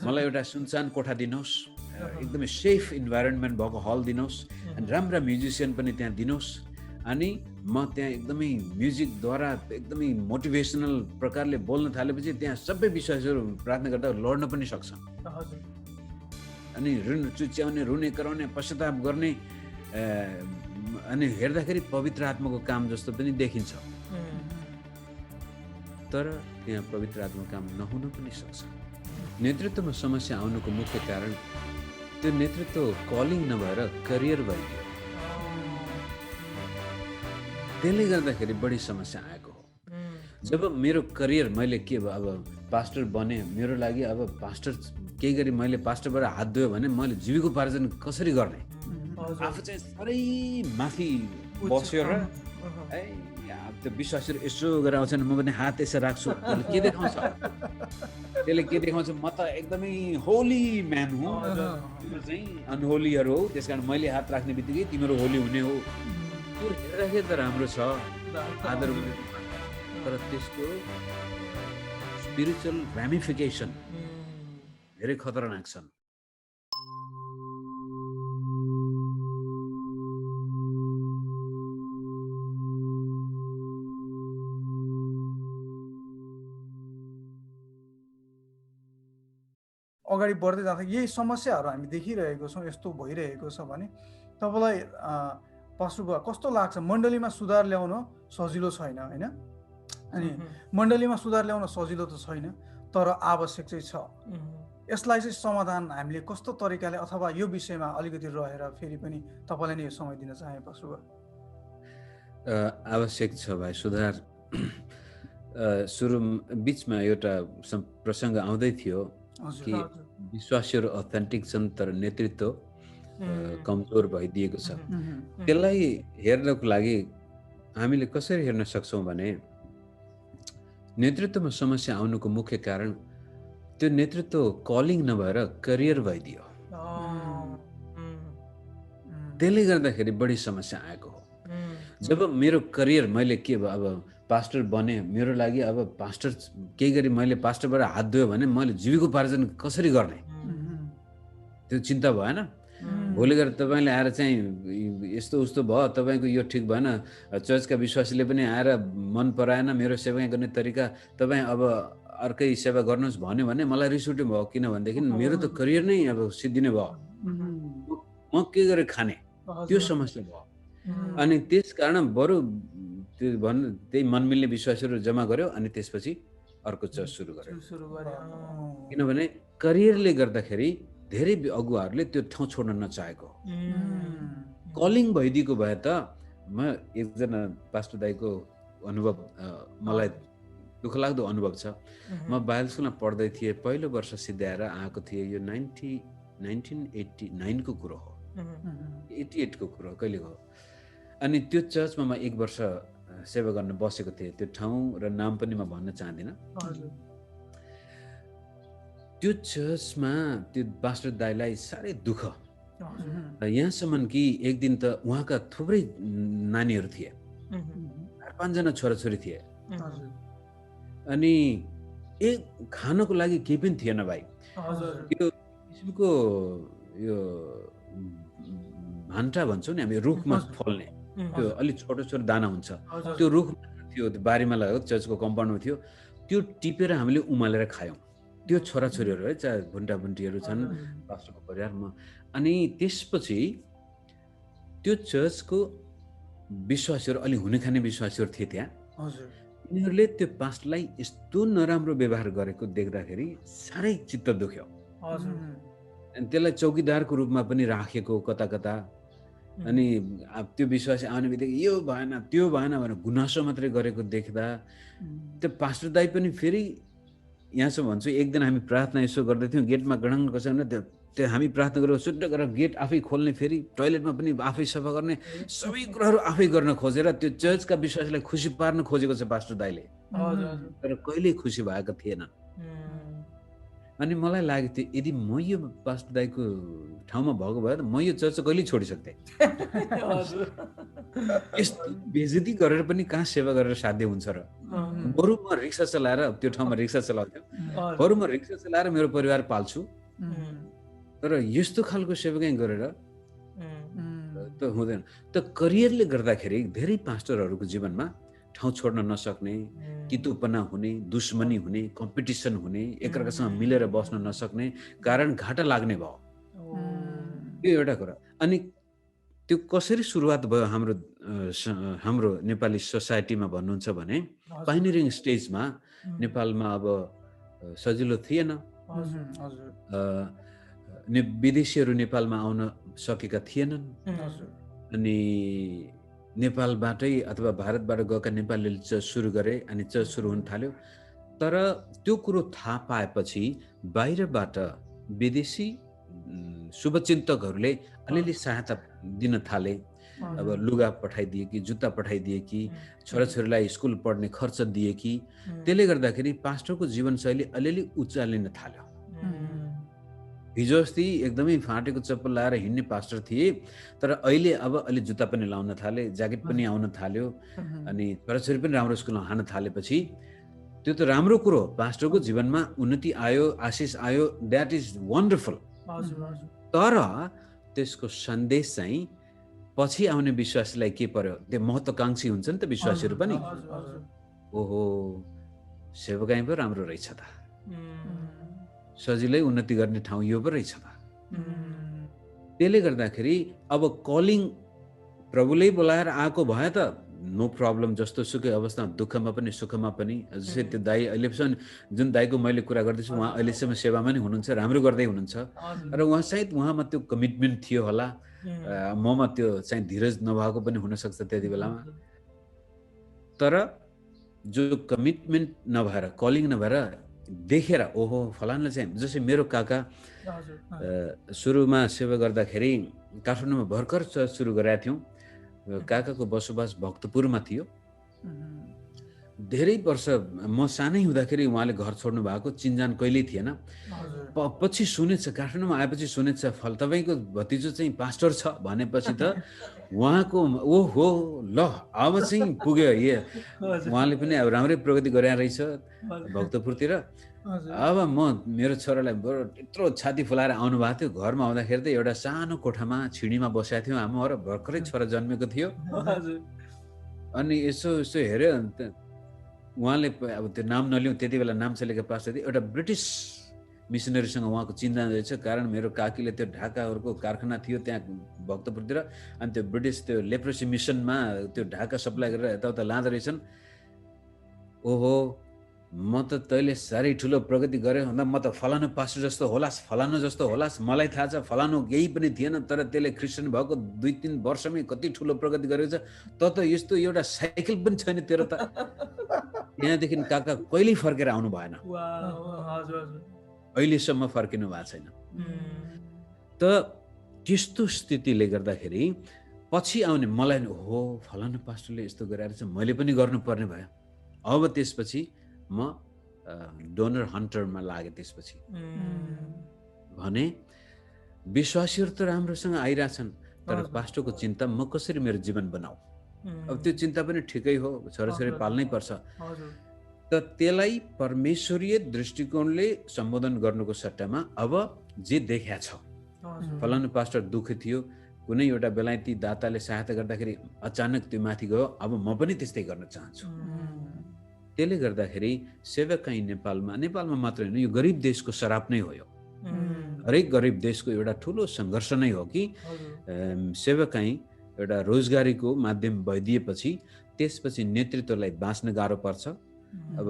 मलाई एउटा सुनसान कोठा दिनुहोस्, एकदमै सेफ इन्भाइरोन्मेन्ट भएको हल दिनुहोस्, अनि राम्रा म्युजिसियन पनि त्यहाँ दिनुहोस्, अनि म त्यहाँ एकदमै म्युजिकद्वारा एकदमै मोटिभेसनल प्रकारले बोल्न थालेपछि त्यहाँ सबै विश्वासहरू प्रार्थना गर्दा लड्न पनि सक्छन्। अनि ऋण चुच्याउने, रुने कराउने, पश्चाताप गर्ने, अनि हेर्दाखेरि पवित्र आत्माको काम जस्तो पनि देखिन्छ। तर त्यहाँ पवित्र आत्माको काम नहुन पनि सक्छ। नेतृत्वमा समस्या आउनुको मुख्य कारण त्यो नेतृत्व कलिङ नभएर करियर भइदियो। त्यसले गर्दाखेरि बढी समस्या आएको हो। जब मेरो करियर मैले के भयो, अब पास्टर बने, मेरो लागि अब पास्टर केही गरी मैले पास्टरबाट हात धोयो भने मैले जीविकोपार्जन कसरी गर्ने, आफू चाहिँ साह्रै माथि बस्यो र त्यो विश्वासहरू यसो गरेर आउँछ म पनि हात यसो राख्छु, त्यसले के देखाउँछ? त्यसले के देखाउँछ? म त एकदमै होली म्यान हुँ, तिम्रो चाहिँ अनहोलीहरू हो, त्यस कारण मैले हात राख्ने बित्तिकै तिम्रो होली हुने हो। त्यो हेर्दाखेरि त राम्रो छ, आदर हुने, तर त्यसको स्पिरिचुअल र्यामिफिकेसन धेरै खतरनाक छन्। अगाडि बढ्दै जाँदा यही समस्याहरू हामी देखिरहेको छौँ, यस्तो भइरहेको छ भने तपाईँलाई पास्टरबा कस्तो लाग्छ? मण्डलीमा सुधार ल्याउन सजिलो छैन होइन, अनि मण्डलीमा सुधार ल्याउन सजिलो त छैन, तर आवश्यक चाहिँ छ। यसलाई चाहिँ समाधान हामीले कस्तो तरिकाले, अथवा यो विषयमा अलिकति रहेर फेरि पनि तपाईँलाई नै यो समय दिन चाहे पास्टरबा। आवश्यक छ भाइ सुधार। सुरु बिचमा एउटा प्रसङ्ग आउँदै थियो कि विश्वासीहरू अथेन्टिक छन् तर नेतृत्व कमजोर भइदिएको छ। त्यसलाई हेर्नको लागि हामीले कसरी हेर्न सक्छौँ भने नेतृत्वमा समस्या आउनुको मुख्य कारण त्यो नेतृत्व कलिङ नभएर करियर भइदियो। त्यसले गर्दाखेरि बढी समस्या आएको हो। जब मेरो करियर मैले के भयो, अब पास्टर बने, मेरो लागि अब पास्टर केही गरी मैले पास्टरबाट हात धोयो भने मैले जीविकोपार्जन कसरी गर्ने, त्यो चिन्ता भएन। भोलि गएर तपाईँले आएर चाहिँ यस्तो उस्तो भयो, तपाईँको यो ठिक भएन, चर्चका विश्वासीले पनि आएर मन पराएन मेरो सेवा गर्ने तरिका, तपाईँ अब अर्कै सेवा गर्नुहोस् भन्यो भने मलाई रिस उठ्यो भयो। किनभनेदेखि मेरो त करियर नै अब सिद्धिने भयो, म के गरेर खाने, त्यो समस्या भयो। अनि त्यस कारण बरु त्यो त्यही मनमिल्ने विश्वासहरू जम्मा गर्यो, अनि त्यसपछि अर्को चर्च सुरु गर्यो। किनभने करियरले गर्दाखेरि धेरै अगुवाहरूले त्यो ठाउँ छोड्न नचाहेको। कलिङ भइदिएको भए त म एकजना पास्टर दाइको अनुभव मलाई दुःख लाग्दो अनुभव छ। म बाइबल स्कुलमा पढ्दै थिएँ, पहिलो वर्ष सिद्ध्याएर आएको थिएँ। यो 1989 को कुरो हो, 88 को कुरो कहिले हो। अनि त्यो चर्चमा म एक वर्ष सेवा गर्न बसेको थिएँ। त्यो ठाउँ र नाम पनि म भन्न चाहदिनँ। त्यो चर्चमा त्यो पास्टर दाइलाई साह्रै दुःख, यहाँसम्म कि एक दिन त उहाँका थुप्रै नानीहरू थिए, 4-5 जना छोराछोरी थिए, अनि एक खानको लागि केही पनि थिएन भाइ। यो किसिमको यो भान्टा भन्छौँ नि हामी, रुखमा फल्ने त्यो अलिक छोटो छोटो दाना हुन्छ, त्यो रुख थियो, त्यो बारीमा लगाएको चर्चको कम्पाउन्डमा थियो। त्यो टिपेर हामीले उमालेर खायौँ, त्यो छोराछोरीहरू है, चाहे भुन्टाभुन्टीहरू छन् पास्टरको परिवारमा। अनि त्यसपछि त्यो चर्चको विश्वासीहरू, अलि हुने खाने विश्वासीहरू थिए त्यहाँ। यिनीहरूले त्यो पास्टरलाई यस्तो नराम्रो व्यवहार गरेको देख्दाखेरि साह्रै चित्त दुख्यो। अनि त्यसलाई चौकीदारको रूपमा पनि राखेको कता कता। अनि त्यो विश्वासी आउने बित्तिकै यो भएन त्यो भएन भनेर गुनासो मात्रै गरेको देख्दा त्यो पास्टर दाइ पनि फेरि यहाँसम्म भन्छु, एक दिन हामी प्रार्थना यसो गर्दै थियौँ, गेटमा गडङ कसै भने त्यो हामी प्रार्थना गरेर सुट्ट गरेर गेट आफै खोल्ने, फेरि टोयलेटमा पनि आफै सफा गर्ने, सबै कुराहरू आफै गर्न खोजेर त्यो चर्चका विश्वासीलाई खुसी पार्न खोजेको छ पास्टर दाइले, तर कहिल्यै खुसी भएको थिएन। अनि मलाई लाग्यो थियो यदि म यो पास्टर दाइको ठाउँमा भएको भए त म यो चर्च कहिले छोडिसक्थेँ। यस्तो बेइज्जती गरेर पनि कहाँ सेवा गरेर साध्य हुन्छ र। बरु म रिक्सा चलाएर त्यो ठाउँमा रिक्सा चलाउँथ्यो, बरु म रिक्सा चलाएर मेरो परिवार पाल्छु, तर यस्तो खालको सेवाकाई गरेर त हुँदैन। त करियरले गर्दाखेरि धेरै पास्टरहरूको जीवनमा ठाउँ छोड्न नसक्ने, तितोपना हुने, दुश्मनी हुने, कम्पिटिसन हुने, एकअर्कासँग मिलेर बस्न नसक्ने कारण घाटा लाग्ने भयो। यो एउटा कुरा। अनि त्यो कसरी सुरुवात भयो हाम्रो नेपाली सोसाइटीमा भन्नुहुन्छ भने पाइनियरिङ स्टेजमा नेपालमा अब सजिलो थिएन। विदेशीहरू नेपालमा आउन सकेका थिएनन्। अनि नेपालबाटै अथवा भारतबाट गएका नेपालीले चर्च सुरु गरे अनि चर्च सुरु हुन थाल्यो। तर त्यो कुरो थाहा पाएपछि बाहिरबाट विदेशी शुभचिन्तकहरूले अलिअलि सहायता दिन थाले। अब लुगा पठाइदिए कि जुत्ता पठाइदिए कि छोराछोरीलाई स्कुल पढ्ने खर्च दिए कि त्यसले गर्दाखेरि पास्टरको जीवनशैली अलिअलि उचालिन थाल्यो। हिजो अस्ति एकदमै फाटेको चप्पल लाएर हिँड्ने पास्टर थिए, तर अहिले अब अलि जुत्ता पनि लाउन थाले, ज्याकेट पनि आउन थाल्यो, अनि छोराछोरी पनि राम्रो स्कुलमा हाल्न थालेपछि त्यो त राम्रो कुरो हो। पास्टरको जीवनमा उन्नति आयो, आशिष आयो, द्याट इज वन्डरफुल। तर त्यसको सन्देश चाहिँ पछि आउने विश्वासीलाई के पर्यो, त्यो महत्त्वकांक्षी हुन्छ नि त विश्वासीहरू पनि। ओहो सेवकाई पो राम्रो रहेछ त, सजिलै उन्नति गर्ने ठाउँ यो पो रहेछ त। त्यसले गर्दाखेरि अब कलिङ प्रभुले बोलाएर आएको भए त नो प्रब्लम, जस्तो सुकै अवस्थामा, दुःखमा पनि सुखमा पनि। जस्तै त्यो दाइ अहिलेसम्म जुन दाइको मैले कुरा गर्दैछु उहाँ अहिलेसम्म सेवामा नै हुनुहुन्छ, राम्रो गर्दै हुनुहुन्छ। र उहाँ सायद उहाँमा त्यो कमिटमेन्ट थियो होला, ममा त्यो चाहिँ धीरज नभएको पनि हुनसक्छ त्यति बेलामा। तर जो कमिटमेन्ट नभएर, कलिङ नभएर देखेर ओहो फलानाले चाहिँ, जस्तै मेरो काका सुरुमा सेवा गर्दाखेरि काठमाडौँमा भर्खर चर्च सुरु गरेका थियौँ। काकाको बसोबास भक्तपुरमा थियो। धेरै वर्ष म सानै हुँदाखेरि उहाँले घर छोड्नु भएको, चिन्जान कहिल्यै थिएन। पछि सुनेछ, काठमाडौँमा आएपछि सुनेछ तपाईँको भतिजो चाहिँ पास्टर छ भनेपछि त उहाँको ओहो ल अब चाहिँ पुग्यो। उहाँले पनि अब राम्रै प्रगति गरे रहेछ भक्तपुरतिर। अब मेरो छोरालाई यत्रो छाती फुलाएर आउनु भएको थियो। घरमा आउँदाखेरि त एउटा सानो कोठामा छिडीमा बसेको थियौँ हामी, र भर्खरै छोरा जन्मेको थियो। अनि यसो हेऱ्यो उहाँले, अब त्यो नाम नलिउँ, त्यति बेला नाम चलेको पास्टर थियो, एउटा ब्रिटिस मिसनरीसँग उहाँको चिन्जान रहेछ। कारण मेरो काकीले त्यो ढाकाहरूको कारखाना थियो त्यहाँ भक्तपुरतिर, अनि त्यो ब्रिटिस त्यो लेप्रोसी मिसनमा त्यो ढाका सप्लाई गरेर यताउता लाँदो रहेछन्। ओहो म त तैँले साह्रै ठुलो प्रगति गरे भन्दा म त फलानु पास्टर जस्तो होलास्, फलानु जस्तो होलास्, मलाई थाहा छ फलानु केही पनि थिएन, तर त्यसले क्रिस्चियन भएको 2-3 वर्षमै कति ठुलो प्रगति गरेको छ। त यस्तो एउटा साइकल पनि छैन तेरो त। यहाँदेखि काका कहिल्यै फर्केर आउनु भएन, अहिलेसम्म फर्किनु भएको छैन। त त्यस्तो स्थितिले गर्दाखेरि पछि आउने मलाई हो फलानु पास्टरले यस्तो गरेर चाहिँ मैले पनि गर्नुपर्ने भयो। अब त्यसपछि म डोनर हन्टरमा लागेँ। त्यसपछि भने विश्वासीहरू त राम्रोसँग आइरहेछन्, तर पास्टरको चिन्ता म कसरी मेरो जीवन बनाऊ। अब त्यो चिन्ता पनि ठिकै हो, छोराछोरी पाल्नै पर्छ। त त्यसलाई परमेश्वरीय दृष्टिकोणले सम्बोधन गर्नुको सट्टामा अब जे देखा छ, फलानु पास्टर दुःखी थियो, कुनै एउटा बेलायती दाताले सहायता गर्दाखेरि अचानक त्यो माथि गयो, अब म पनि त्यस्तै गर्न चाहन्छु। त्यसले गर्दाखेरि सेवाकाई नेपालमा मात्र होइन, यो गरिब देशको सराप नै हो। यो हरेक गरिब देशको एउटा ठुलो सङ्घर्ष नै हो कि सेवाकाई एउटा रोजगारीको माध्यम भइदिएपछि त्यसपछि नेतृत्वलाई बाँच्न गाह्रो पर्छ। अब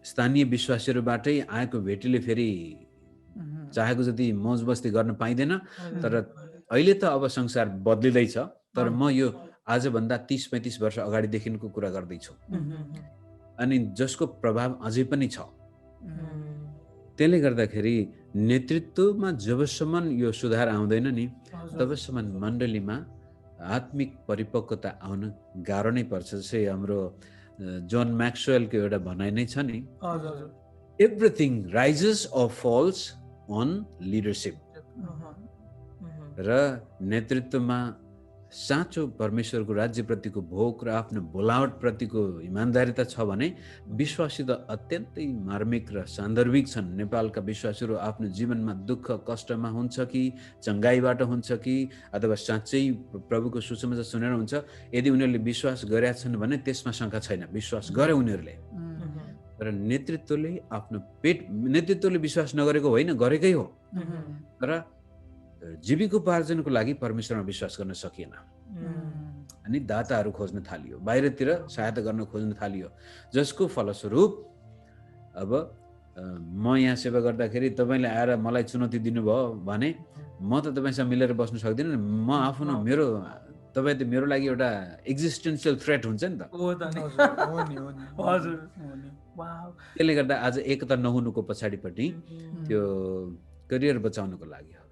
स्थानीय विश्वासीहरूबाटै आएको भेटीले फेरि चाहेको जति मौज मस्ती गर्न पाइँदैन। तर अहिले त अब संसार बदलिँदैछ, तर म यो आजभन्दा 30-35 वर्ष अगाडिदेखिको कुरा गर्दैछु, अनि जसको प्रभाव अझै पनि छ। त्यसले गर्दाखेरि नेतृत्वमा जबसम्म यो सुधार आउँदैन नि, तबसम्म मण्डलीमा आत्मिक परिपक्वता आउन गाह्रो नै पर्छ। जस्तै हाम्रो जोन म्याक्सवेलको एउटा भनाइ नै छ नि, everything rises or falls on leadership. र नेतृत्वमा साँचो परमेश्वरको राज्यप्रतिको भोक र आफ्नो बोलावट प्रतिको इमान्दारिता छ भने विश्वासी त अत्यन्तै मार्मिक र सान्दर्भिक छन्। नेपालका विश्वासीहरू आफ्नो जीवनमा दुःख कष्टमा हुन्छ कि चङ्गाइबाट हुन्छ कि अथवा साँच्चै प्रभुको सुसमाचार सुनेर हुन्छ, यदि उनीहरूले विश्वास गरेका छन् भने त्यसमा शङ्का छैन, विश्वास गरे उनीहरूले। तर नेतृत्वले आफ्नो नेतृत्वले विश्वास नगरेको होइन, गरेकै हो, तर जीविकोपार्जनको लागि परमेश्वरमा विश्वास गर्न सकिएन। अनि दाताहरू खोज्न थालियो, बाहिरतिर सहायता गर्न खोज्न थालियो, जसको फलस्वरूप अब म यहाँ सेवा गर्दाखेरि तपाईँले आएर मलाई चुनौती दिनुभयो भने म त तपाईँसँग मिलेर बस्न सक्दिनँ, म आफ्नो मेरो तपाईँ त मेरो लागि एउटा एक्जिस्टेन्सियल थ्रेट हुन्छ नि त। त्यसले गर्दा आज एकता नहुनुको पछाडिपट्टि त्यो करियर बचाउनुको लागि हो।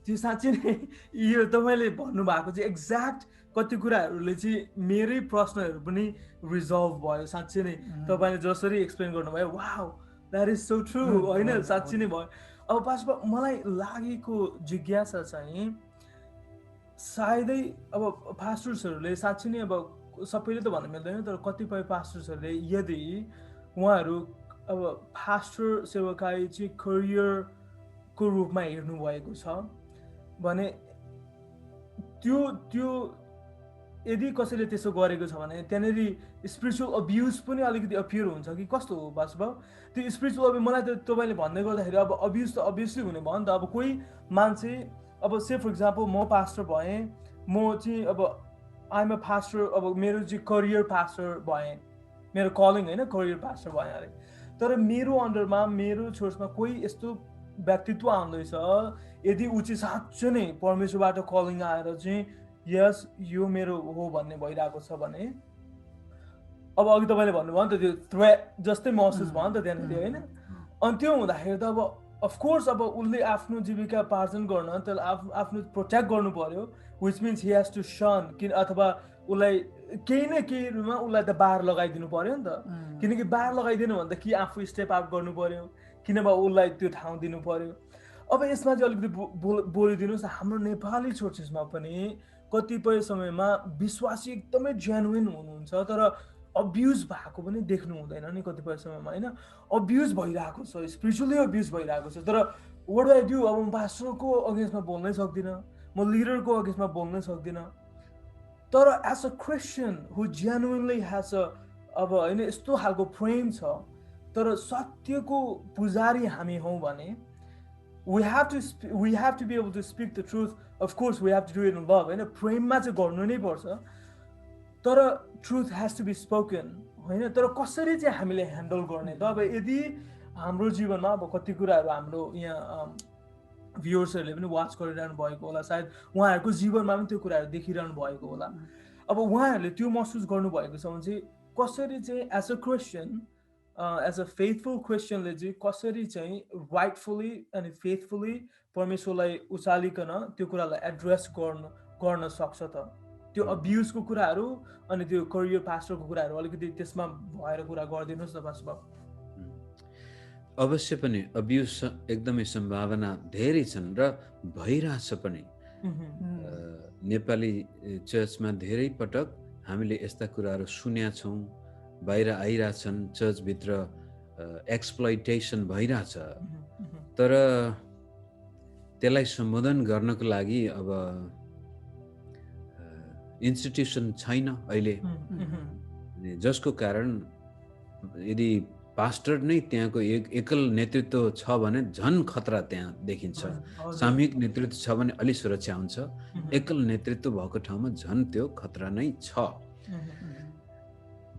त्यो साँच्चै नै यो तपाईँले भन्नुभएको चाहिँ एक्ज्याक्ट कति कुराहरूले चाहिँ मेरै प्रश्नहरू पनि रिजल्भ भयो। साँच्चै नै तपाईँले जसरी एक्सप्लेन गर्नुभयो, wow that is so true, होइन, साँच्चै नै भयो। अब पास्टर मलाई लागेको जिज्ञासा चाहिँ सायदै अब पास्टर्सहरूले साँच्चै नै, अब सबैले त भन्न मिल्दैन, तर कतिपय पास्टर्सहरूले यदि उहाँहरू अब पास्टर सेवाकाई चाहिँ करियरको रूपमा हेर्नु भएको छ भने त्यो यदि कसैले त्यसो गरेको छ भने त्यहाँनिर स्पिरिचुअल अब्युज पनि अलिकति अपियर हुन्छ कि कस्तो हो पास्टर? त्यो स्पिरिचुअल अब्युज मलाई त तपाईँले भन्दै गर्दाखेरि अब अब्युज त अभियसली हुने भयो नि त। अब कोही मान्छे अब से फर इक्जाम्पल म पास्टर भएँ, म चाहिँ अब आइएम अ पास्टर, अब मेरो चाहिँ करियर पास्टर भएँ, मेरो कलिङ होइन करियर पास्टर भएँ अरे, तर मेरो अन्डरमा मेरो चर्चमा कोही यस्तो व्यक्तित्व आउँदैछ, यदि ऊ चाहिँ साँच्चै नै परमेश्वरबाट कलिङ आएर चाहिँ यस यो मेरो हो भन्ने भइरहेको छ भने अब अघि तपाईँले भन्नुभयो नि त त्यो थ्रेट जस्तै महसुस भयो नि त त्यहाँनिर, होइन? अनि त्यो हुँदाखेरि त अब अफकोर्स अब उसले आफ्नो जीविका पार्जन गर्न त्यसलाई आफ्नो प्रोटेक्ट गर्नु पर्यो, which means he has to son, किन अथवा उसलाई केही न केहीमा उसलाई त बार लगाइदिनु पर्यो नि त। किनकि बार लगाइदिनु भने त कि आफू स्टेप आउट गर्नु पर्यो, किनभने उसलाई त्यो ठाउँ दिनु पर्यो। अब यसमा चाहिँ अलिकति बोलिदिनुहोस्, हाम्रो नेपाली चर्चेसमा पनि कतिपय समयमा विश्वासी एकदमै जेन्युइन हुनुहुन्छ तर अब्युज भएको पनि देख्नु हुँदैन नि कतिपय समयमा, होइन? अब्युज भइरहेको छ, स्पिरिचुअली अब्युज भइरहेको छ, तर व्हाट डु आई डु? अब म पास्टरको अगेन्स्टमा बोल्नै सक्दिनँ, म लिडरको अगेन्स्टमा बोल्नै सक्दिनँ, तर as a Christian who genuinely has a अब होइन यस्तो खालको प्रेम छ, तर सत्यको पुजारी हामी हौँ भने we have to be able to speak the truth. Of course we have to do it in love, होइन? प्रेममा चाहिँ गर्नु नै पर्छ, तर truth has to be spoken, होइन? तर कसरी चाहिँ हामीले ह्यान्डल गर्ने त? अब यदि हाम्रो जीवनमा अब कति कुराहरू हाम्रो यहाँ भ्युअर्सहरूले पनि वाच गरिरहनु भएको होला, सायद उहाँहरूको जीवनमा पनि त्यो कुराहरू देखिरहनु भएको होला। अब उहाँहरूले त्यो महसुस गर्नुभएको छ भने चाहिँ कसरी चाहिँ as a Christian, as a faithful क्रिस्चियनले चाहिँ कसरी चाहिँ राइटफुली अनि फेथफुली परमेश्वरलाई उचालिकन त्यो कुरालाई एड्रेस गर्न सक्छ त? त्यो अब्युजको कुराहरू अनि त्यो करियर पास्टरको कुराहरू अलिकति त्यसमा भएर कुरा गरिदिनुहोस् न पास्टर बाबु। अवश्य पनि अब्युज एकदमै सम्भावना धेरै छन् र भइरहेछ पनि। नेपाली चर्चमा धेरै पटक हामीले यस्ता कुराहरू सुनेका छौँ, बाहिर आइरहेछन्, चर्चभित्र एक्सप्लोइटेसन भइरहेछ, तर त्यसलाई सम्बोधन गर्नको लागि अब इन्स्टिट्युसन छैन अहिले, जसको कारण यदि पास्टर नै त्यहाँको एकल नेतृत्व छ भने झन् खतरा त्यहाँ देखिन्छ। सामूहिक नेतृत्व छ भने अलि सुरक्षा हुन्छ, एकल नेतृत्व भएको ठाउँमा झन् त्यो खतरा नै छ।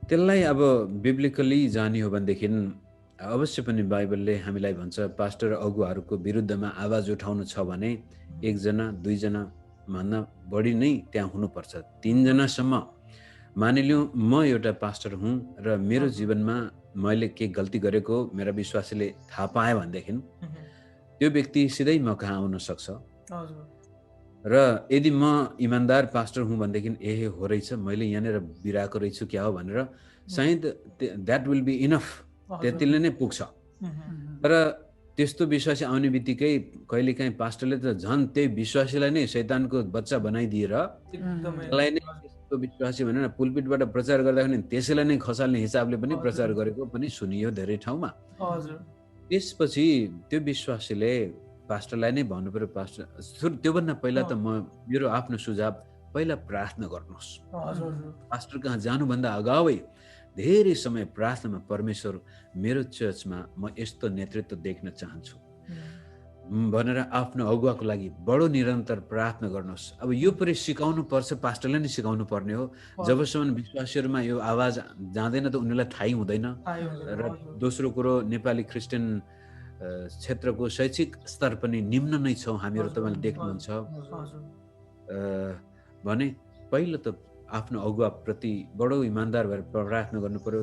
त्यसलाई अब बिब्लिकली जाने हो भनेदेखि अवश्य पनि बाइबलले हामीलाई भन्छ पास्टर अगुवाहरूको विरुद्धमा आवाज उठाउनु छ भने एकजना दुईजना भन्दा बढी नै त्यहाँ हुनुपर्छ, 3 जनासम्म। मानिलिउँ म एउटा पास्टर हुँ र मेरो जीवनमा मैले के गल्ती गरेको मेरा विश्वासीले थाहा पाए भनेदेखि त्यो व्यक्ति सिधै म कहाँ आउन सक्छ, र यदि म इमान्दार पास्टर हुँ भनेदेखि ए हो रहेछ, मैले यहाँनिर बिराएको रहेछु क्या हो भनेर सायद द्याट विल बी इनफ, त्यतिले नै पुग्छ। तर त्यस्तो विश्वासी आउने बित्तिकै कहिलेकाहीँ पास्टरले त झन् त्यही विश्वासीलाई नै शैतानको बच्चा बनाइदिएर त्यसलाई नै त्यस्तो विश्वासी भनेर पुलपिटबाट प्रचार गर्दाखेरि त्यसैलाई नै खसाल्ने हिसाबले पनि प्रचार गरेको पनि सुनियो धेरै ठाउँमा। त्यसपछि त्यो विश्वासीले पास्टरलाई नै भन्नु पर्यो, पास्टर त्योभन्दा पहिला त मेरो आफ्नो सुझाव पहिला प्रार्थना गर्नुहोस्। पास्टर कहाँ जानुभन्दा अगावै धेरै समय प्रार्थनामा परमेश्वर मेरो चर्चमा म यस्तो नेतृत्व देख्न चाहन्छु भनेर आफ्नो अगुवाको लागि बडो निरन्तर प्रार्थना गर्नुहोस्। अब यो पनि सिकाउनु पर्छ, पास्टरले नै सिकाउनु पर्ने हो। जबसम्म विश्वासीहरूमा यो आवाज जाँदैन त उनीहरूलाई थाहै हुँदैन। र दोस्रो कुरो, नेपाली क्रिस्चियन क्षेत्रको शैक्षिक स्तर पनि निम्न नै छौँ हामीहरू, तपाईँले देख्नुहुन्छ भने पहिलो त आफ्नो अगुवाप्रति बडो इमान्दार भएर प्रार्थना गर्नु पर्यो।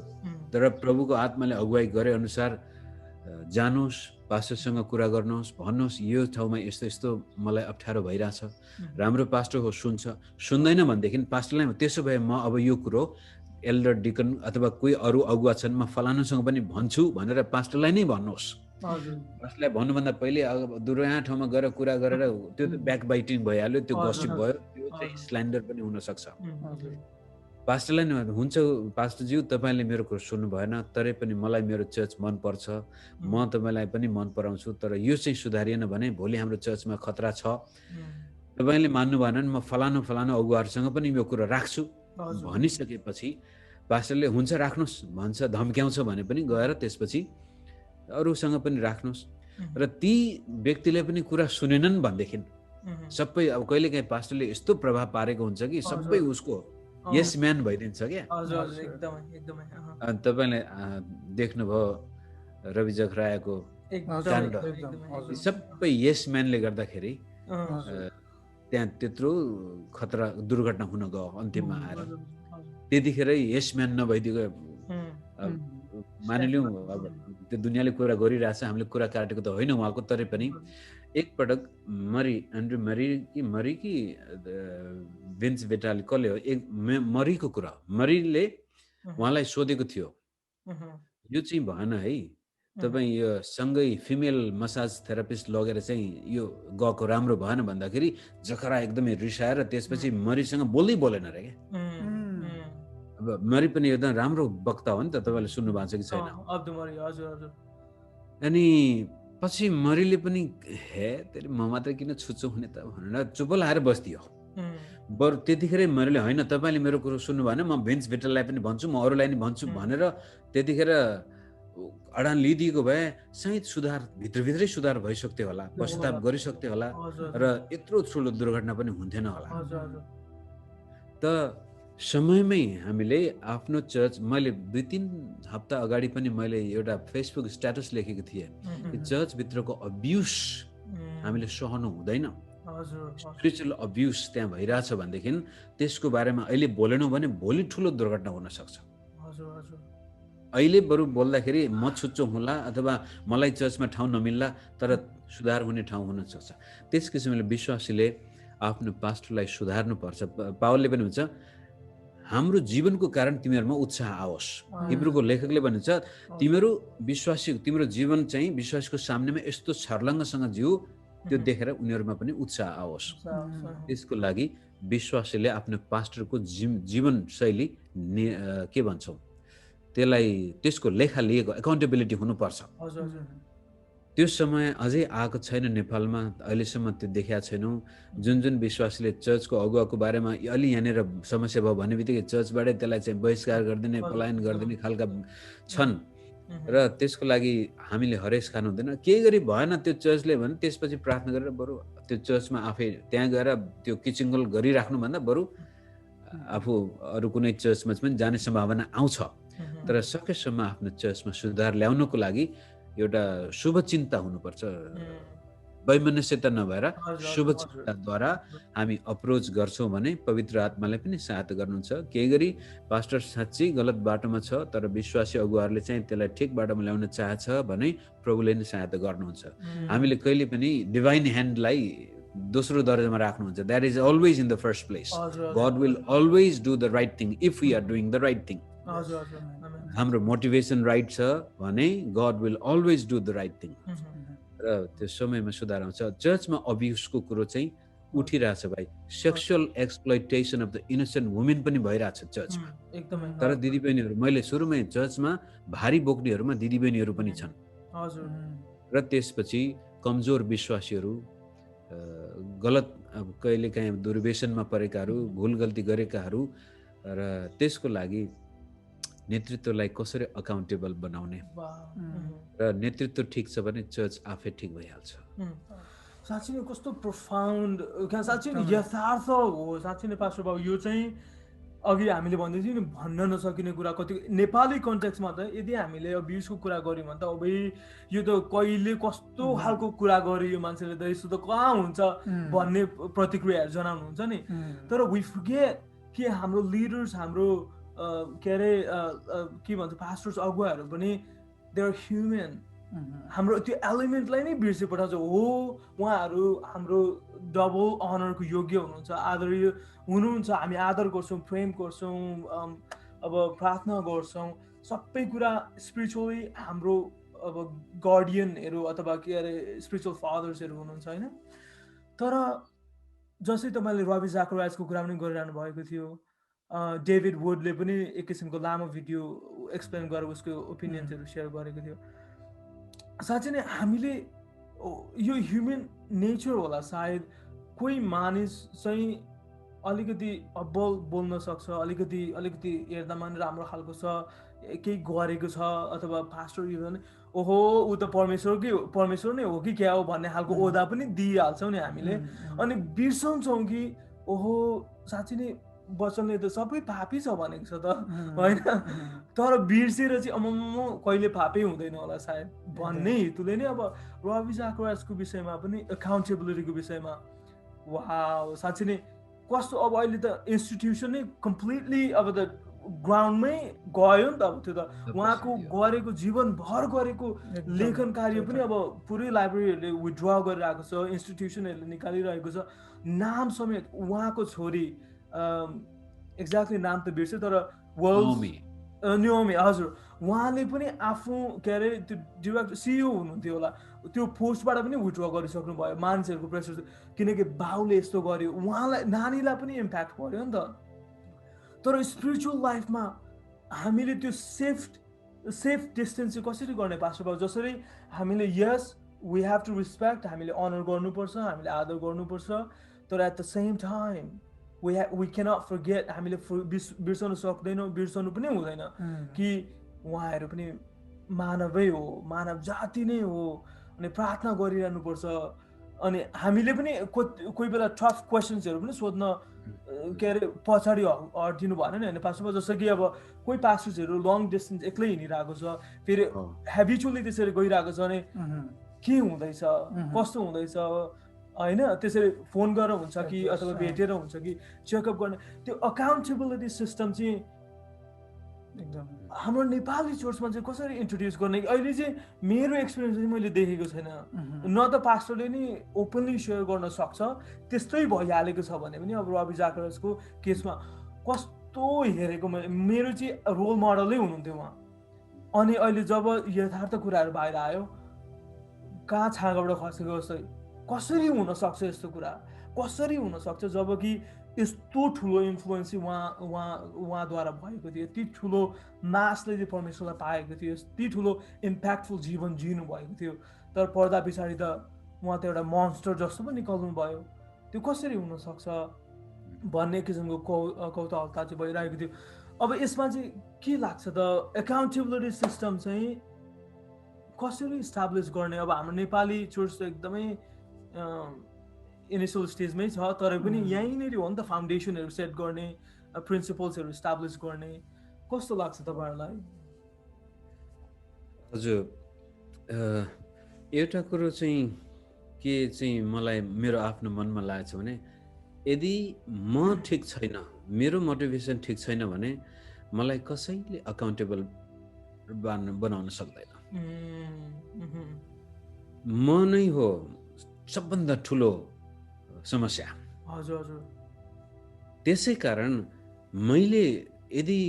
तर प्रभुको आत्माले अगुवाई गरे अनुसार जानुहोस्, पास्टरसँग कुरा गर्नुहोस्, भन्नुहोस् यो ठाउँमा यस्तो यस्तो मलाई अप्ठ्यारो भइरहेछ, राम्रो पास्टर हो सुन्छ, सुन्दैन भनेदेखि पास्टरलाई त्यसो भए म अब यो कुरो एल्डर डिकन अथवा कोही अरू अगुवा छन् म फलानुसँग पनि भन्छु भनेर पास्टरलाई नै भन्नुहोस्। पास्टरलाई भन्नुभन्दा पहिले दुरयाँ ठाउँमा गएर कुरा गरेर त्यो त ब्याक बाइटिङ भइहाल्यो, त्यो गसिप भयो, त्यो चाहिँ स्ल्यान्डर पनि हुनसक्छ। पास्टरलाई नै हुन्छ, पास्टरज्यू तपाईँले मेरो कुरो सुन्नु भएन, तरै पनि मलाई मेरो चर्च मनपर्छ, म तपाईँलाई पनि मन पराउँछु, तर यो चाहिँ सुधारिएन भने भोलि हाम्रो चर्चमा खतरा छ, तपाईँले मान्नु भएन भने म फलानु फलानु अगुवाहरूसँग पनि यो कुरो राख्छु भनिसकेपछि पास्टरले हुन्छ राख्नुहोस् भन्छ, धम्क्याउँछ भने पनि गएर त्यसपछि अरूसँग पनि राख्नुहोस्। र ती व्यक्तिले पनि कुरा सुनेनन् भनेदेखि सबै अब कहिलेकाहीँ पास्टरले यस्तो प्रभाव पारेको हुन्छ कि सबै उसको यस म्यान भइदिन्छ क्या। तपाईँले देख्नुभयो रवि जखरायाको काण्ड, सबै यस म्यानले गर्दाखेरि त्यहाँ त्यत्रो खतरा दुर्घटना हुन गयो अन्तिममा आएर। त्यतिखेरै यस म्यान नभइदिएको मानिलिउँ, अब त्यो दुनियाँले कुरा गरिरहेछ, हामीले कुरा काटेको त होइन उहाँको, तरै पनि एकपटक एन्ड्रु मरी कि भिन्स भेटाली कसले हो, मरीको कुरा, मरीले उहाँलाई सोधेको थियो यो चाहिँ भएन है, तपाईँ यो सँगै फिमेल मसाज थेरापिस्ट लगेर चाहिँ यो गएको राम्रो भएन भन्दाखेरि जखरा एकदमै रिसाएर त्यसपछि मरीसँग बोल्दै बोलेन अरे क्या। अब मरी पनि एकदम राम्रो वक्ता हो नि त, तपाईँले सुन्नु भएको छ कि छैन? अनि पछि मरीले पनि हे तेरि म मात्रै किन छुच्छु हुने त भनेर चुप लाएर बस्दियो। बरु त्यतिखेरै मरीले होइन तपाईँले मेरो कुरो सुन्नु भएन, म भिन्स भेटललाई पनि भन्छु, म अरूलाई पनि भन्छु भनेर त्यतिखेर अडान लिइदिएको भए सायद सुधार भित्रभित्रै सुधार भइसक्थ्यो होला, पश्चाताप गरिसक्थ्यो होला र यत्रो ठुलो दुर्घटना पनि हुन्थेन होला। त समयमै हामीले आफ्नो चर्च, मैले 2-3 हप्ता अगाडि पनि मैले एउटा फेसबुक स्ट्याटस लेखेको थिएँ कि चर्चभित्रको अब्युस हामीले सहनु हुँदैन। स्पिरिचुअल अब्युस त्यहाँ भइरहेछ भनेदेखि त्यसको बारेमा अहिले बोलेनौँ भने भोलि ठुलो दुर्घटना हुन सक्छ। अहिले बरु बोल्दाखेरि म छुच्चो होला अथवा मलाई चर्चमा ठाउँ नमिल्ला, तर सुधार हुने ठाउँ हुन सक्छ। त्यस किसिमले विश्वासीले आफ्नो पास्टरलाई सुधार्नुपर्छ। पावलले पनि भन्छ हाम्रो जीवनको कारण तिमीहरूमा उत्साह आओस्। हिब्रूको लेखकले भन्छ तिम्रो जीवन चाहिँ विश्वासको सामनेमा यस्तो छर्लङ्गसँग जिउ, त्यो देखेर उनीहरूमा पनि उत्साह आओस्। त्यसको लागि विश्वासीले आफ्नो पास्टरको जीवनशैली के भन्छौँ त्यसलाई, त्यसको लेखा लिएको एकाउन्टेबिलिटी हुनुपर्छ। त्यो समय अझै आएको छैन नेपालमा, अहिलेसम्म त्यो देखाएको छैनौँ। जुन विश्वासीले चर्चको अगुवाको बारेमा अलि यहाँनिर समस्या भयो भने बित्तिकै चर्चबाटै त्यसलाई चाहिँ बहिष्कार गरिदिने, पलायन गरिदिने खालका छन् र त्यसको लागि हामीले हरेस खानु हुँदैन। केही गरी भएन त्यो चर्चले भने त्यसपछि प्रार्थना गरेर बरु त्यो चर्चमा आफै त्यहाँ गएर त्यो किचिङ्गल गरिराख्नुभन्दा बरु आफू अरू कुनै चर्चमा पनि जाने सम्भावना आउँछ। तर सकेसम्म आफ्नो चर्चमा सुधार ल्याउनको लागि एउटा शुभचिन्ता हुनुपर्छ, वैमनस्यता नभएर शुभचिन्ताद्वारा हामी अप्रोच गर्छौँ भने पवित्र आत्माले पनि सहायता गर्नुहुन्छ। केही गरी पास्टर साँच्चै गलत बाटोमा छ तर विश्वासी अगुवाहरूले चाहिँ त्यसलाई ठिक बाटोमा ल्याउन चाहन्छ भने प्रभुले नै सहायता गर्नुहुन्छ। हामीले कहिले पनि डिभाइन ह्यान्डलाई दोस्रो दर्जामा राख्नुहुन्छ। That is always in the first place. God will always do the right thing if we are doing the right thing. हाम्रो मोटिभेसन राइट छ भने God will always do the right thing र त्यो समयमा सुधार आउँछ। चर्चमा अब्युजको कुरो चाहिँ उठिरहेछ भाइ, sexual exploitation of the innocent women पनि भइरहेछ चर्चमा। एकदमै तर दिदीबहिनीहरू, मैले सुरुमै चर्चमा भारी बोक्नेहरूमा दिदीबहिनीहरू पनि छन् हजुर र त्यसपछि कमजोर विश्वासीहरू, गलत कहिलेकाहीँ दुर्व्यसनमा परेकाहरू, भुल गल्ती गरेकाहरू, र त्यसको लागि नेतृत्वलाई कसरी अकाउन्टेबल बनाउने र नेतृत्व ठिक छ भने चर्च आफै ठिक भइहाल्छ। साँच्चै नै कस्तो प्रोफाउन्ड, साँच्चै नै यथार्थ हो साँच्चै नै पास्टर बाबु। यो चाहिँ अघि हामीले भन्दै थियौँ नि, भन्न नसकिने कुरा कति नेपाली कन्टेक्स्टमा त यदि हामीले अब्युजको कुरा गऱ्यौँ भने त अब यो त कहिले कस्तो खालको कुरा गर्यो यो मान्छेले त, यस्तो त कहाँ हुन्छ भन्ने प्रतिक्रियाहरू जनाउनुहुन्छ नि। तर वी फर्गेट कि हाम्रो लिडर्स, हाम्रो के अरे के भन्छ पास्टर्स, अगुवाहरू पनि दे आर ह्युमन। हाम्रो त्यो एलिमेन्टलाई नै बिर्से पठाउँछ। हो, उहाँहरू हाम्रो डबल अनरको योग्य हुनुहुन्छ, आदरणीय हुनुहुन्छ, हामी आदर गर्छौँ, प्रेम गर्छौँ, अब प्रार्थना गर्छौँ, सबै कुरा स्पिरिचुअली हाम्रो अब गार्डियनहरू अथवा के अरे स्पिरिचुअल फादर्सहरू हुनुहुन्छ होइन। तर जसै तपाईँले रबी जाकराइजको कुरा पनि गरिरहनु भएको थियो, डेभिड वुडले पनि एक किसिमको लामो भिडियो एक्सप्लेन गरेर उसको ओपिनियन्सहरू सेयर गरेको थियो। साँच्चै नै हामीले यो ह्युमन नेचर होला सायद, कोही मानिस चाहिँ अलिकति अब्बल बोल्न सक्छ, अलिकति हेर्दामा पनि राम्रो खालको छ, केही गरेको छ, अथवा पास्टर इभन ओहो ऊ त परमेश्वर नै हो कि क्या हो भन्ने खालको ओदा पनि दिइहाल्छौँ नि हामीले। अनि बिर्सँछौँ कि ओहो साँच्चै नै वचनले त सबै पापी छ भनेको छ त होइन। तर बिर्सेर चाहिँ अम्म कहिले पापै हुँदैन होला सायद भन्ने हेतुले नै अब रबी जाकराइजको विषयमा पनि एकाउन्टेबिलिटीको विषयमा वाउ साँच्चै नै कस्तो। अब अहिले त इन्स्टिट्युसन नै कम्प्लिटली अब त ग्राउन्डमै गयो नि त। अब त्यो त उहाँको गरेको जीवनभर गरेको लेखन कार्य पनि अब पुरै लाइब्रेरीहरूले विथड्र गरिरहेको छ, इन्स्टिट्युसनहरूले निकालिरहेको छ। नाम समेत उहाँको छोरी, एक्ज्याक्टली नाम त बिर्सेँ, तर न्योमी, हजुर, उहाँले पनि आफ्नो के अरे त्यो डिरेक्टर सिइओ हुनुहुन्थ्यो होला, त्यो पोस्टबाट पनि विथड्र गरिसक्नु भयो मान्छेहरूको प्रेसर, किनकि बाउले यस्तो गर्यो, उहाँलाई नानीलाई पनि इम्प्याक्ट पर्यो नि त। तर स्पिरिचुअल लाइफमा हामीले त्यो सेफ डिस्टेन्स चाहिँ कसरी गर्ने पास्टर बाबु? जसरी हामीले यस वी हेभ टु रिस्पेक्ट, हामीले अनर गर्नुपर्छ, हामीले आदर गर्नुपर्छ, तर at the same time we cannot forget, हामीले बिर्सनु सक्दैनौँ, बिर्सनु पनि हुँदैन कि उहाँहरू पनि मानवै हो, मानव जाति नै हो, अनि प्रार्थना गरिरहनुपर्छ। अनि हामीले पनि कोही बेला टफ क्वेसन्सहरू पनि सोध्न के अरे पछाडि हटिदिनु भएन नि होइन पास्टरमा। जस्तो कि अब कोही पास्टर्सहरू लङ डिस्टेन्स एक्लै हिँडिरहेको छ, फेरि हेबिचुअली त्यसरी गइरहेको छ भने के हुँदैछ, कस्तो हुँदैछ होइन, त्यसरी फोन गरेर हुन्छ कि अथवा भेटेर हुन्छ कि चेकअप गर्ने त्यो अकाउन्टेबिलिटी सिस्टम चाहिँ एकदम हाम्रो नेपाली चर्चमा चाहिँ कसरी इन्ट्रोड्युस गर्ने? अहिले चाहिँ मेरो एक्सपिरियन्स चाहिँ मैले देखेको छैन। न त पास्टरले नि ओपनली सेयर गर्न सक्छ, त्यस्तै भइहालेको छ भने पनि अब रबी जाकराइजको केसमा कस्तो हेरेको मेरो चाहिँ रोल मोडलै हुनुहुन्थ्यो उहाँ। अनि अहिले जब यथार्थ कुराहरू बाहिर आयो, कहाँ छाँगाबाट खसेको जस्तै कसरी हुनसक्छ यस्तो कुरा, कसरी हुनसक्छ जबकि यस्तो ठुलो इन्फ्लुएन्स चाहिँ उहाँद्वारा भएको थियो, यति ठुलो मासले चाहिँ परमेश्वरलाई पाएको थियो, यति ठुलो इम्प्याक्टफुल जीवन जिनु भएको थियो। तर पर्दा पछाडि त उहाँ त एउटा मोन्स्टर जस्तो पनि निकाल्नु भयो। त्यो कसरी हुनसक्छ भन्ने किसिमको कौतूहलता चाहिँ भइरहेको थियो। अब यसमा चाहिँ के लाग्छ त, एकाउन्टेबिलिटी सिस्टम चाहिँ कसरी इस्टाब्लिस गर्ने? अब हाम्रो नेपाली चर्च त एकदमै इनिसियल स्टेजमै छ, तर पनि यहीँनिर हो नि त फाउन्डेसनहरू सेट गर्ने, प्रिन्सिपल्सहरू इस्टाब्लिस गर्ने। कस्तो लाग्छ तपाईँहरूलाई? हजुर, एउटा कुरो चाहिँ के चाहिँ मलाई मेरो आफ्नो मनमा लागेको छ भने, यदि म ठिक छैन, मेरो मोटिभेसन ठिक छैन भने मलाई कसैले अकाउन्टेबल बनाउन सक्दैन। म नै हो सबभन्दा ठुलो समस्या। हजुर हजुर। त्यसै कारण मैले यदि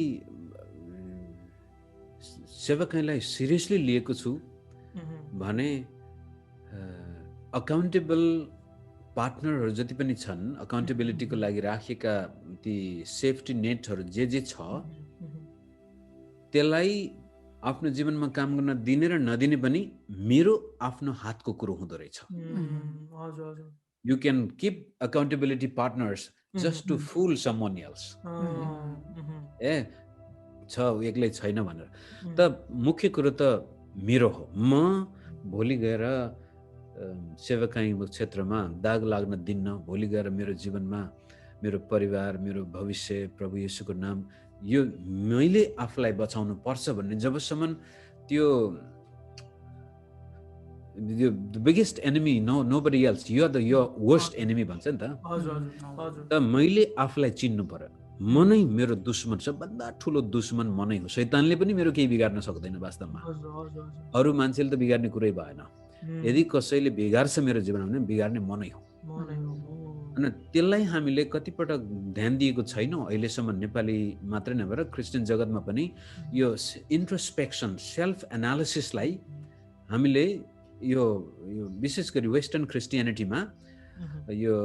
सेवकाईलाई सिरियसली लिएको छु भने अकाउन्टेबल पार्टनरहरू जति पनि छन्, अकाउन्टेबिलिटीको लागि राखेका ती सेफ्टी नेटहरू जे छ त्यसलाई आफ्नो जीवनमा काम गर्न दिने र नदिने पनि मेरो आफ्नो हातको कुरो हुँदो रहेछ। You can keep accountability partners just to fool someone else. छ एक्लै छैन भनेर। त मुख्य कुरो त मेरो हो। म भोलि गएर सेवकाई क्षेत्रमा दाग लाग्न दिन्न। भोलि गएर मेरो जीवनमा मेरो परिवार, मेरो भविष्य, प्रभु येशूको नाम, यो मैले आफूलाई बचाउनु पर्छ भन्ने जबसम्म त्यो the biggest enemy, nobody else, you are your worst enemy भन्छ नि त। त मैले आफूलाई चिन्नु पर्यो। म नै मेरो दुश्मन, सबभन्दा ठुलो दुश्मन म नै हो। शैतानले पनि मेरो केही बिगार्न सक्दैन वास्तवमा। अरू मान्छेले त बिगार्ने कुरै भएन। यदि कसैले बिगार्छ मेरो जीवनमा भने बिगार्ने म नै हो। अनि त्यसलाई हामीले कतिपटक ध्यान दिएको छैनौँ अहिलेसम्म। नेपाली मात्रै नभएर क्रिस्चियन जगतमा पनि यो इन्ट्रोस्पेक्सन, सेल्फ एनालिसिसलाई हामीले यो विशेष गरी वेस्टर्न क्रिस्टियानिटीमा यो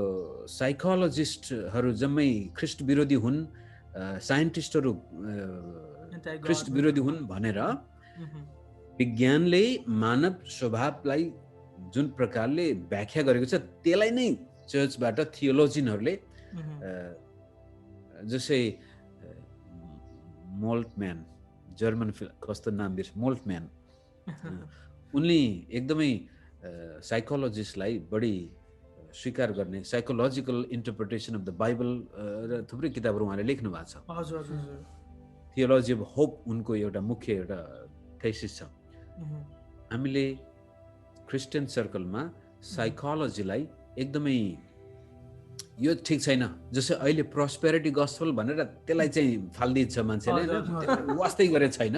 साइकोलोजिस्टहरू जम्मै ख्रिस्ट विरोधी हुन्, साइन्टिस्टहरू ख्रिस्ट विरोधी हुन् भनेर विज्ञानले मानव स्वभावलाई जुन प्रकारले व्याख्या गरेको छ त्यसलाई नै चर्चबाट थियोलोजियनहरूले जसै मोल्टम्यान, जर्मन कस्तो नाम बिर्स, मोल्टम्यान, उनले एकदमै साइकोलोजिस्टलाई बढी स्वीकार गर्ने, psychological interpretation of the Bible र थुप्रै किताबहरू उहाँले लेख्नु भएको छ। थियोलोजी अफ होप उनको एउटा मुख्य एउटा थेसिस छ। हामीले क्रिस्चियन सर्कलमा साइकोलोजीलाई एकदमै यो ठिक छैन, जस्तै अहिले प्रोस्पेरिटी गस्पल भनेर त्यसलाई चाहिँ फालिदिन्छ मान्छेले, वास्तै गरेको छैन।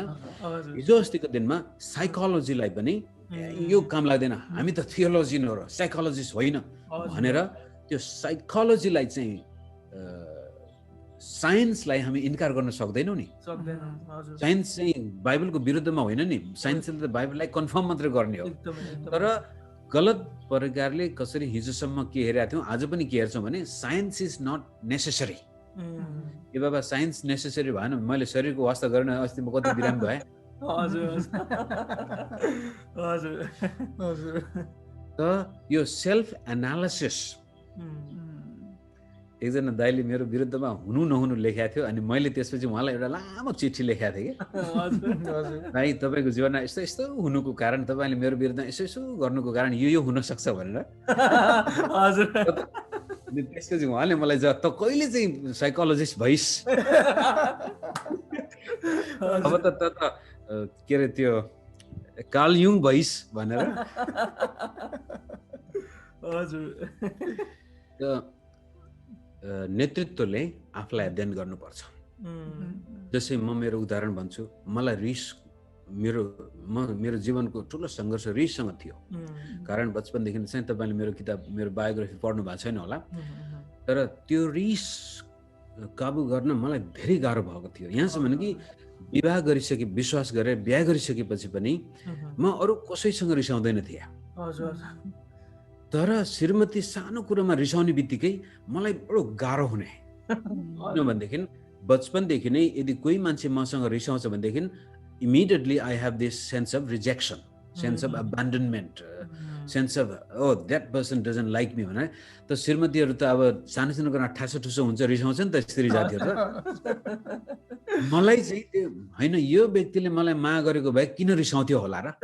हिजो अस्तिको दिनमा साइकोलोजीलाई पनि यो काम लाग्दैन, हामी त थियोलोजियन हो र साइकोलोजिस्ट होइन भनेर त्यो साइकोलोजीलाई चाहिँ साइन्सलाई हामी इन्कार गर्न सक्दैनौँ नि। साइन्स चाहिँ बाइबलको विरुद्धमा होइन नि, साइन्सले त बाइबललाई कन्फर्म मात्रै गर्ने हो। तर गलत प्रकारले कसरी हिजोसम्म के हेरेका थियौँ आज पनि के हेर्छौँ भने साइन्स इज नट नेसेसरी। ए बाबा साइन्स नेसेसरी भएन, मैले शरीरको वास्ता गरेन, अस्ति म कति बिराम भएँ। त यो सेल्फ एनालिसिस एकजना दाइले मेरो विरुद्धमा हुनु नहुनु लेखेको थियो, अनि मैले त्यसपछि उहाँलाई एउटा लामो चिठी लेखेको थिएँ कि भाइ तपाईँको जीवनमा यस्तो यस्तो हुनुको कारण, तपाईँले मेरो विरुद्धमा यसो यसो गर्नुको कारण यो हुनसक्छ भनेर। त्यसपछि उहाँले मलाई त कहिले चाहिँ साइकोलोजिस्ट भइस्, अब त के अरे त्यो कार्ल युङ भइस् भनेर। नेतृत्वले आफूलाई अध्ययन गर्नुपर्छ। जस्तै म मेरो उदाहरण भन्छु, मलाई रिस, मेरो जीवनको ठुलो सङ्घर्ष रिससँग थियो। कारण बचपनदेखि चाहिँ तपाईँले मेरो किताब, मेरो बायोग्राफी पढ्नु भएको छैन होला, तर त्यो रिस काबु गर्न मलाई धेरै गाह्रो भएको थियो। यहाँसम्म कि विवाह गरिसके, विश्वास गरेर बिहा गरिसकेपछि पनि म अरू कसैसँग रिसाउँदैन थिएँ। तर श्रीमती सानो कुरोमा रिसाउने बित्तिकै मलाई बडो गाह्रो हुने। किनभनेदेखि बचपनदेखि नै यदि कोही मान्छे मसँग रिसाउँछ भनेदेखि immediately I have this sense of rejection, sense of abandonment, sense of oh that person doesn't like me भने। त श्रीमतीहरू त अब सानो सानो कुरा ठासो ठुसो हुन्छ, रिसाउँछ नि त स्त्री जातिहरू त। मलाई चाहिँ त्यो होइन, यो व्यक्तिले मलाई माया गरेको भए किन रिसाउँथ्यो होला र?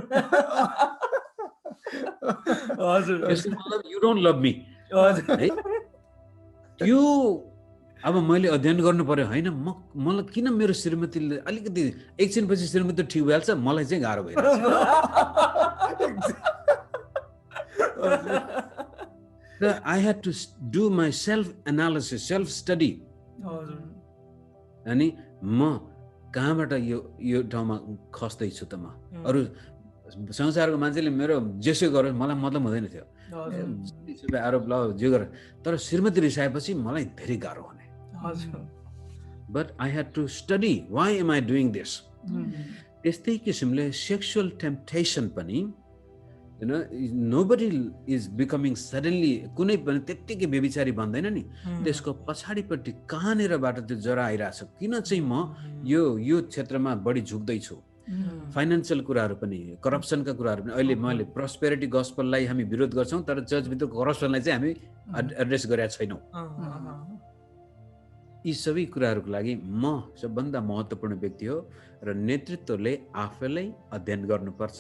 यसको मतलब यु डोन्ट लभ मी है। त्यो अब मैले अध्ययन गर्नु पर्यो होइन, मलाई किन मेरो श्रीमतीले अलिकति एकछिनपछि श्रीमती ठिक भइहाल्छ, मलाई चाहिँ गाह्रो भइरहेछ। I had to do my self analysis, self study. अनि म कहाँबाट यो ठाउँमा खस्दैछु त? म अरू संसारको मान्छेले मेरो जेसो गरोस् मलाई मतलब हुँदैन थियो, आरोप ल जे गर। तर श्रीमती रिसाएपछि मलाई धेरै गाह्रो हुने। But I had to study why am I doing this. त्यस्तै किसिमले सेक्सुअल टेम्पटेसन पनि नोबडी इज बिकमिङ सडनली कुनै पनि त्यत्तिकै व्यभिचारी भन्दैन नि, त्यसको पछाडिपट्टि कहाँनिरबाट त्यो जरा आइरहेछ, किन चाहिँ म यो क्षेत्रमा बढी झुक्दैछु। फाइनेन्सियल कुराहरू पनि, करप्सनका कुराहरू पनि। अहिले मैले प्रोस्पेरिटी गस्पललाई हामी विरोध गर्छौँ, तर चर्चभित्र करप्सनलाई चाहिँ हामी एड्रेस गरेका छैनौँ। यी सबै कुराहरूको लागि म सबभन्दा महत्त्वपूर्ण व्यक्ति हो र नेतृत्वले आफैलाई अध्ययन गर्नुपर्छ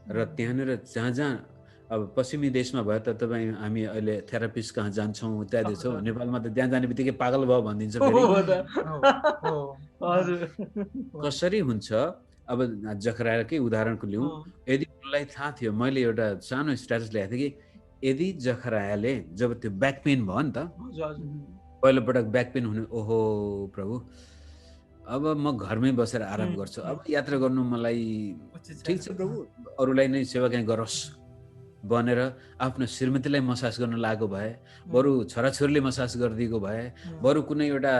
र त्यहाँनिर जहाँ जहाँ अब पश्चिमी देशमा भयो त तपाईँ हामी अहिले थेरापिस्ट कहाँ जान्छौँ इत्यादि छौँ, नेपालमा त त्यहाँ जाने बित्तिकै पागल भयो भनिदिन्छ। कसरी हुन्छ अब जखराकै उदाहरणको लिउँ, यदि उसलाई थाहा थियो, मैले एउटा सानो स्ट्याटस ल्याएको थिएँ कि यदि जखरायाले जब त्यो ब्याक पेन भयो नि त, पहिलोपटक ब्याक पेन हुने, ओहो प्रभु अब म घरमै बसेर आराम गर्छु, अब यात्रा गर्नु मलाई ठिक छ प्रभु, अरूलाई नै सेवा कहीँ गरोस् भनेर आफ्नो श्रीमतीलाई मसाज गर्न लागेको भए, बरु छोराछोरीले मसाज गरिदिएको भए, बरु कुनै एउटा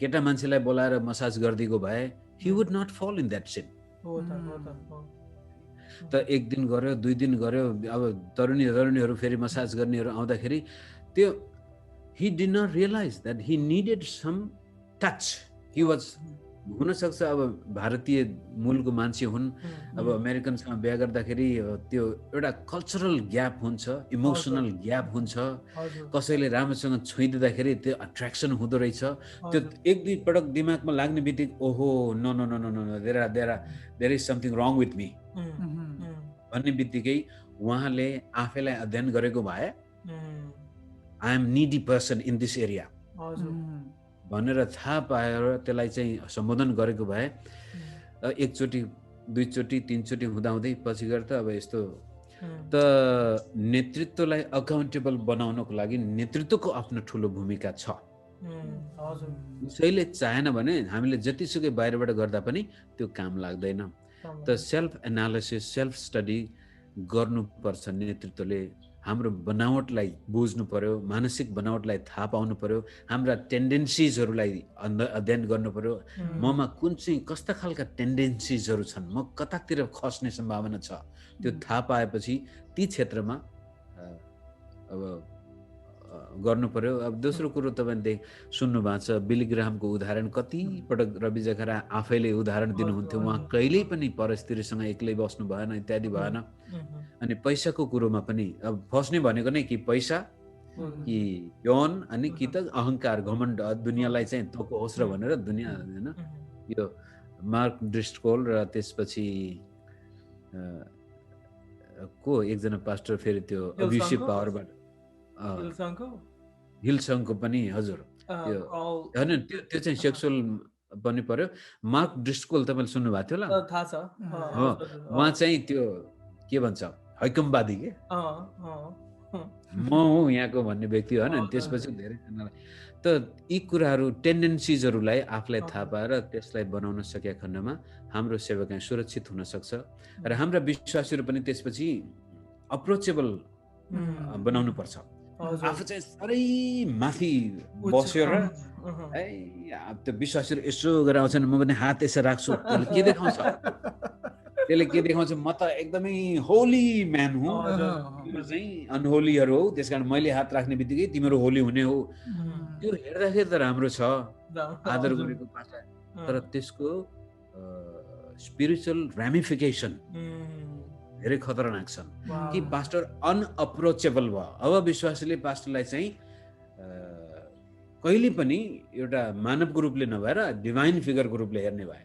केटा मान्छेलाई बोलाएर मसाज गरिदिएको भए, he would not fall in that sin। त एक दिन गऱ्यो, 2 दिन गऱ्यो, अब तरुणीहरू फेरि मसाज गर्नेहरू आउँदाखेरि त्यो he did not realize that he needed some touch। he was हुनसक्छ अब भारतीय मूलको मान्छे हुन्, अब अमेरिकनसँग बिहा गर्दाखेरि त्यो एउटा कल्चरल ग्याप हुन्छ, इमोसनल ग्याप हुन्छ, कसैले राम्रोसँग छोइदिँदाखेरि त्यो अट्र्याक्सन हुँदो रहेछ। त्यो 1-2 पटक दिमागमा लाग्ने बित्तिकै ओहो no no no no no there is something wrong with me भन्ने बित्तिकै उहाँले आफैलाई अध्ययन गरेको भए I am needy person in this area भनेर थाहा पाएर त्यसलाई चाहिँ सम्बोधन गरेको भए, एकचोटि 2 चोटि 3 चोटि हुँदाहुँदै पछि गएर त अब यस्तो। त नेतृत्वलाई अकाउन्टेबल बनाउनको लागि नेतृत्वको आफ्नो ठुलो भूमिका छ। उसैले चाहेन भने हामीले जतिसुकै बाहिरबाट गर्दा पनि त्यो काम लाग्दैन। त सेल्फ एनालिसिस, सेल्फ स्टडी गर्नुपर्छ। नेतृत्वले हाम्रो बनावटलाई बुझ्नु पर्यो, मानसिक बनावटलाई थाहा पाउनु पर्यो, हाम्रा टेन्डेन्सिजहरूलाई अध्ययन गर्नु पर्यो। ममा कुन चाहिँ कस्ता खालका टेन्डेन्सिजहरू छन्, म कतातिर खस्ने सम्भावना छ, त्यो थाहा पाएपछि ती क्षेत्रमा अब गर्नु पर्यो। अब दोस्रो कुरो तपाईँले सुन्नु भएको छ, बिली ग्राहमको उदाहरण कति पटक रवि जखरा आफैले उदाहरण दिनुहुन्थ्यो। उहाँ कहिल्यै पनि परस्त्रीसँग एक्लै बस्नु भएन, इत्यादि भएन। अनि पैसाको कुरोमा पनि अब फस्ने भनेको नै कि पैसा कि यौन अनि कि त अहङ्कार, घमण्ड, दुनियाँलाई चाहिँ तोको होस् र भनेर दुनियाँ होइन। यो मार्क ड्रिस्कोल र त्यसपछि को एकजना पास्टर फेरि त्यो अभिषेक पावरबाट हिलसङको पनि हजुर त्यो होइन, त्यो चाहिँ सेक्सुअल पनि पर्यो। मार्क ड्रिस्कोल तपाईँले सुन्नु भएको थियो होला, थाहा छ। उहाँ चाहिँ त्यो के भन्छ हैकमवादी के म हुँ यहाँको भन्ने व्यक्ति होइन। त्यसपछि धेरैजनालाई त यी कुराहरू टेन्डेन्सिजहरूलाई आफूलाई थाहा पाएर त्यसलाई बनाउन सकेका खण्डमा हाम्रो सेवकाई सुरक्षित हुन सक्छ र हाम्रा विश्वासीहरू पनि त्यसपछि अप्रोचेबल बनाउनु पर्छ। आफू चाहिँ साह्रै माथि बसेर है त्यो विश्वासीहरू यसो गरेर आउँछन्, म पनि हात यसो राख्छु, त्यसले के देखाउँछ, म त एकदमै होली म्यान हुँ, तिम्रो चाहिँ अनहोलीहरू हौ, त्यस कारण मैले हात राख्ने बित्तिकै तिम्रो होली हुने हो। त्यो हेर्दाखेरि त राम्रो छ, आदर गरेको पासा, तर त्यसको स्पिरिचुअल र्यामिफिकेसन धेरै खतरनाक छन् कि पास्टर अनअप्रोचेबल भयो। अब विश्वासीले पास्टरलाई चाहिँ कहिले पनि एउटा मानवको रूपले नभएर डिभाइन फिगरको रूपले हेर्ने भए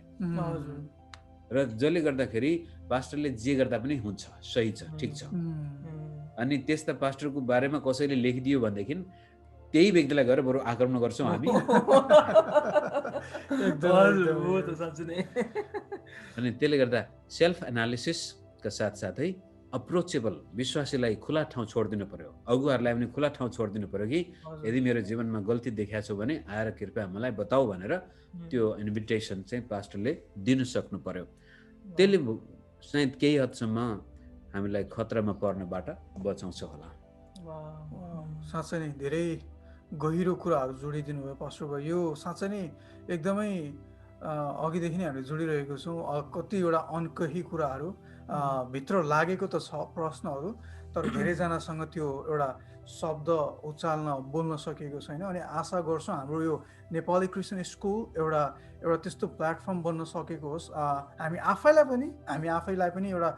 र जसले गर्दाखेरि पास्टरले जे गर्दा पनि हुन्छ, सही छ, ठिक छ। अनि त्यस्ता पास्टरको बारेमा कसैले लेखिदियो भनेदेखि त्यही व्यक्तिलाई गएर बरु आक्रमण गर्छौँ हामी। अनि त्यसले गर्दा सेल्फ एनालिसिसका साथसाथै अप्रोचेबल विश्वासीलाई खुला ठाउँ छोडिदिनु पर्यो, अगुवाहरूलाई पनि खुला ठाउँ छोडिदिनु पर्यो कि यदि मेरो जीवनमा गल्ती देखाएको छु भने आएर कृपया मलाई बताऊ भनेर त्यो इन्भिटेसन चाहिँ पास्टरले दिन सक्नु पर्यो। त्यसले सायद केही हदसम्म हामीलाई खतरामा पर्नबाट बचाउँछ होला। साँच्चै नै धेरै गहिरो कुराहरू जोडिदिनु भयो पास्टर भाइ। यो साँच्चै नै एकदमै अघिदेखि नै हामीले जोडिरहेको छौँ कतिवटा अनकही कुराहरू भित्र लागेको त छ प्रश्नहरू तर धेरैजनासँग त्यो एउटा शब्द उचाल्न बोल्न सकेको छैन अनि आशा गर्छौँ हाम्रो यो नेपाली क्रिस्चियन स्कुल एउटा त्यस्तो प्लेटफर्म बन्न सकेको होस् हामी आफैलाई पनि एउटा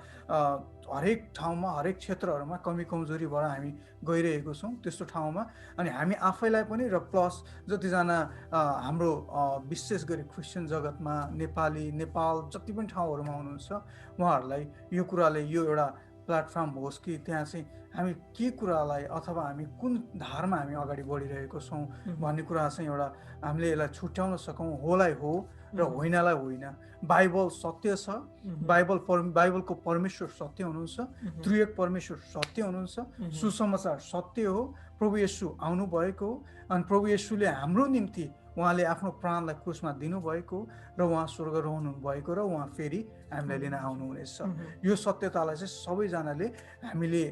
हरेक ठाउँमा हरेक क्षेत्रहरूमा कमी कमजोरीबाट हामी गइरहेको छौँ त्यस्तो ठाउँमा अनि हामी आफैलाई पनि र प्लस जतिजना हाम्रो विशेष गरी क्रिस्चियन जगतमा नेपाल जति पनि ठाउँहरूमा हुनुहुन्छ उहाँहरूलाई यो कुराले यो एउटा प्लेटफर्म होस् कि त्यहाँ चाहिँ हामी के कुरालाई अथवा हामी कुन धारमा हामी अगाडि बढिरहेको छौँ भन्ने कुरा चाहिँ एउटा हामीले यसलाई छुट्याउन सकौँ होलाई हो र होइनलाई होइन बाइबल सत्य छ बाइबलको परमेश्वर सत्य हुनुहुन्छ त्रिएक परमेश्वर सत्य हुनुहुन्छ सुसमाचार सत्य हो प्रभु येशू आउनुभएको हो अनि प्रभु येशूले हाम्रो निम्ति उहाँले आफ्नो प्राणलाई क्रुसमा दिनुभएको र उहाँ स्वर्ग रहनु भएको र उहाँ फेरि हामीलाई लिन आउनुहुनेछ यो सत्यतालाई चाहिँ सबैजनाले हामीले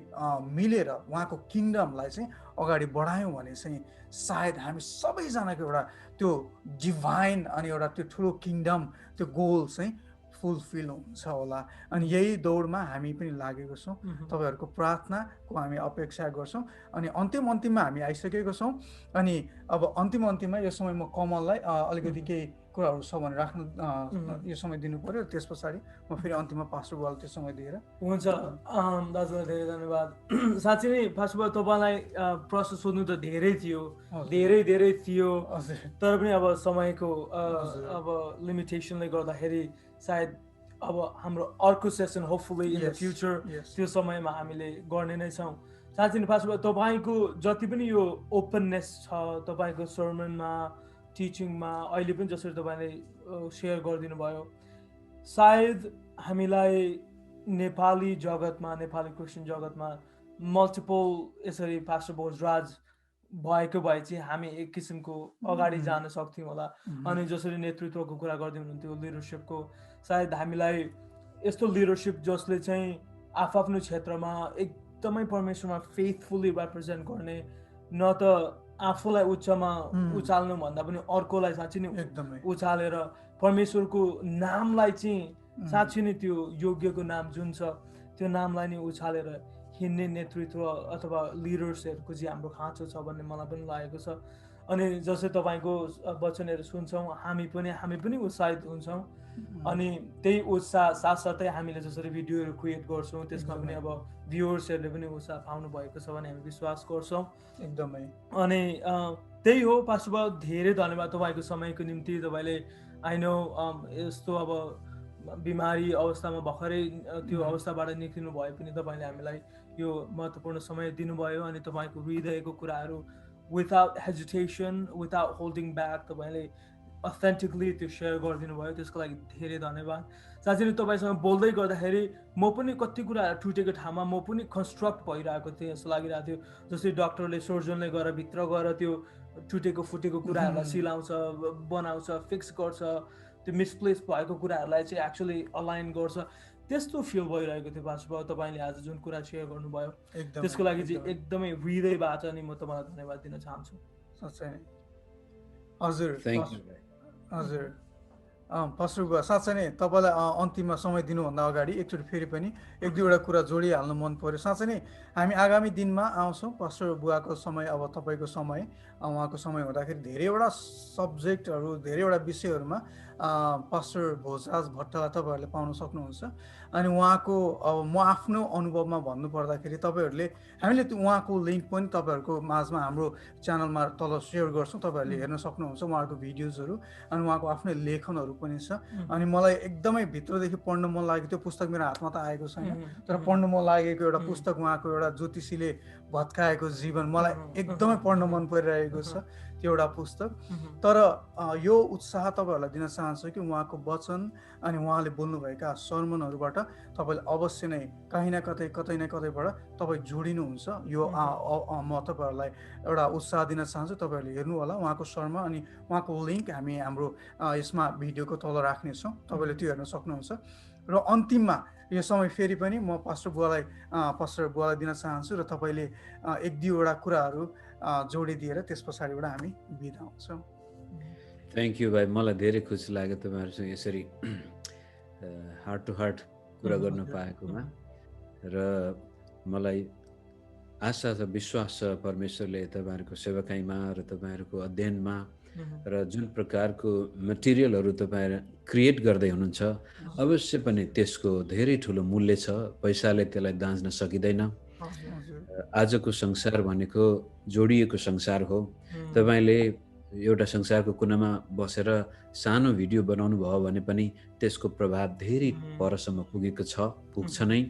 मिलेर उहाँको किङ्डमलाई चाहिँ अगाडि बढायौँ भने चाहिँ सायद हामी सबैजनाको एउटा त्यो डिभाइन अनि एउटा त्यो ठुलो किङ्डम त्यो गोल चाहिँ फुलफिल हुन्छ होला अनि यही दौडमा हामी पनि लागेको छौँ तपाईँहरूको प्रार्थनाको हामी अपेक्षा गर्छौँ अनि अन्तिममा हामी आइसकेको छौँ अनि अब अन्तिममा यो समय म कमललाई अलिकति केही कुराहरू छ भने राख्नु यो समय दिनु पर्यो त्यस पछाडि म फेरि अन्तिममा पास्टर बुवालाई त्यो समय दिएर हुन्छ दाजुलाई धेरै धन्यवाद साँच्चै नै पास्टर बुवा तपाईँलाई प्रश्न सोध्नु त धेरै थियो तर पनि अब समयको अब लिमिटेसनले गर्दाखेरि सायद अब हाम्रो अर्को session hopefully in the future त्यो समयमा हामीले गर्ने नै छौँ साँच्चै नै पास्टर बुवा तपाईँको जति पनि यो ओपननेस छ तपाईँको सर्मनमा टिचिङमा अहिले पनि जसरी तपाईँले सेयर गरिदिनु भयो सायद हामीलाई नेपाली जगतमा नेपाली क्रिस्चियन जगतमा मल्टिपल यसरी पास्टर भोजराज भएको भए चाहिँ हामी एक किसिमको अगाडि जान सक्थ्यौँ होला अनि जसरी नेतृत्वको कुरा गर्दै हुनुहुन्थ्यो लिडरसिपको सायद हामीलाई यस्तो लिडरसिप जसले चाहिँ आफ्नो क्षेत्रमा एकदमै परमेश्वरमा फेथफुल्ली रिप्रेजेन्ट गर्ने न त आफूलाई उच्चमा उचाल्नु भन्दा पनि अर्कोलाई साँच्चै नै एकदमै उचालेर परमेश्वरको नामलाई चाहिँ साँच्चै नै त्यो योग्यको नाम जुन छ त्यो नामलाई नै उचालेर हिँड्ने नेतृत्व अथवा लिडर्सहरूको चाहिँ हाम्रो खाँचो छ भन्ने मलाई पनि लागेको छ अनि जस्तै तपाईँको वचनहरू सुन्छौँ हामी पनि उत्साहित हुन्छौँ अनि त्यही उत्साह साथसाथै हामीले जसरी भिडियोहरू क्रिएट गर्छौँ त्यसमा पनि अब भ्युवर्सहरूले पनि उत्साह पाउनु भएको छ भने हामी विश्वास गर्छौँ एकदमै अनि त्यही हो पास्टर बुवा धेरै धन्यवाद तपाईँको समयको निम्ति तपाईँले आई नो यस्तो अब बिमारी अवस्थामा भर्खरै त्यो अवस्थाबाट निक्लिनु भए पनि तपाईँले हामीलाई यो महत्त्वपूर्ण समय दिनुभयो अनि तपाईँको हृदयको कुराहरू without hesitation without holding back तपाईँले अथेन्टिकली त्यो सेयर गरिदिनु भयो त्यसको लागि धेरै धन्यवाद साँच्चै नै तपाईँसँग बोल्दै गर्दाखेरि म पनि कति कुराहरू टुटेको ठाउँमा म पनि कन्स्ट्रक्ट भइरहेको थिएँ जस्तो लागिरहेको थियो जस्तै डक्टरले सर्जनले गएर भित्र गएर त्यो टुटेको फुटेको कुराहरूलाई सिलाउँछ बनाउँछ फिक्स गर्छ त्यो मिसप्लेस भएको कुराहरूलाई चाहिँ एक्चुअली अलाइन गर्छ त्यस्तो फिल भइरहेको थियो पास्टर बुवा तपाईँले आज जुन कुरा सेयर गर्नुभयो त्यसको लागि चाहिँ एकदमै हृदयबाट नि म तपाईँलाई धन्यवाद दिन चाहन्छु साँच्चै नै हजुर थ्याङ्क यू हजुर पास्टर बुवा साँच्चै नै तपाईँलाई अन्तिममा समय दिनुभन्दा अगाडि एकचोटि फेरि पनि एक दुईवटा कुरा जोडिहाल्नु मन पर्यो साँच्चै नै हामी आगामी दिनमा आउँछौँ पास्टर बुवाको समय अब तपाईँको समय उहाँको समय हुँदाखेरि धेरैवटा सब्जेक्टहरू धेरैवटा विषयहरूमा पास्टर भोजराज भट्टलाई तपाईँहरूले पाउन सक्नुहुन्छ अनि उहाँको अब म आफ्नो अनुभवमा भन्नुपर्दाखेरि तपाईँहरूले हामीले त्यो उहाँको लिङ्क पनि तपाईँहरूको माझमा हाम्रो च्यानलमा तल सेयर गर्छौँ तपाईँहरूले हेर्न सक्नुहुन्छ उहाँको भिडियोजहरू अनि उहाँको आफ्नै लेखनहरू पनि छ अनि मलाई एकदमै भित्रदेखि पढ्न मन लागेको त्यो पुस्तक मेरो हातमा त आएको छैन तर पढ्न मन लागेको एउटा पुस्तक उहाँको एउटा ज्योतिषीले भत्काएको जीवन मलाई एकदमै पढ्न मन परिरहेको छ त्यो एउटा पुस्तक तर यो उत्साह तपाईँहरूलाई दिन चाहन्छु कि उहाँको वचन अनि उहाँले बोल्नुभएका सर्मनहरूबाट तपाईँले अवश्य नै कहीँ न कतैबाट तपाईँ जोडिनुहुन्छ यो म तपाईँहरूलाई एउटा उत्साह दिन चाहन्छु तपाईँहरूले हेर्नु होला उहाँको सर्मन अनि उहाँको लिङ्क हामी हाम्रो यसमा भिडियोको तल राख्नेछौँ तपाईँले त्यो हेर्न सक्नुहुन्छ र अन्तिममा यो समय फेरि पनि म पास्टर बुवालाई दिन चाहन्छु र तपाईँले एक दुईवटा कुराहरू जोडिदिएर त्यस पछाडिबाट हामी बिदा हुन्छौँ थ्याङ्क यू भाइ, मलाई धेरै खुसी लाग्यो तपाईँहरूसँग यसरी हार्ट टु हार्ट कुरा गर्न पाएकोमा। र मलाई आशा छ, विश्वास छ परमेश्वरले तपाईँहरूको सेवाकाईमा र तपाईँहरूको अध्ययनमा र जुन प्रकारको मटेरियलहरू तपाईँहरू क्रिएट गर्दै हुनुहुन्छ, अवश्य पनि त्यसको धेरै ठुलो मूल्य छ। पैसाले त्यसलाई दाँच्न सकिँदैन। आजको संसार भनेको जोडिएको संसार हो। तपाईँले एउटा संसारको कुनामा बसेर सानो भिडियो बनाउनु भयो भने पनि त्यसको प्रभाव धेरै परसम्म पुगेको छ, पुग्छ नै।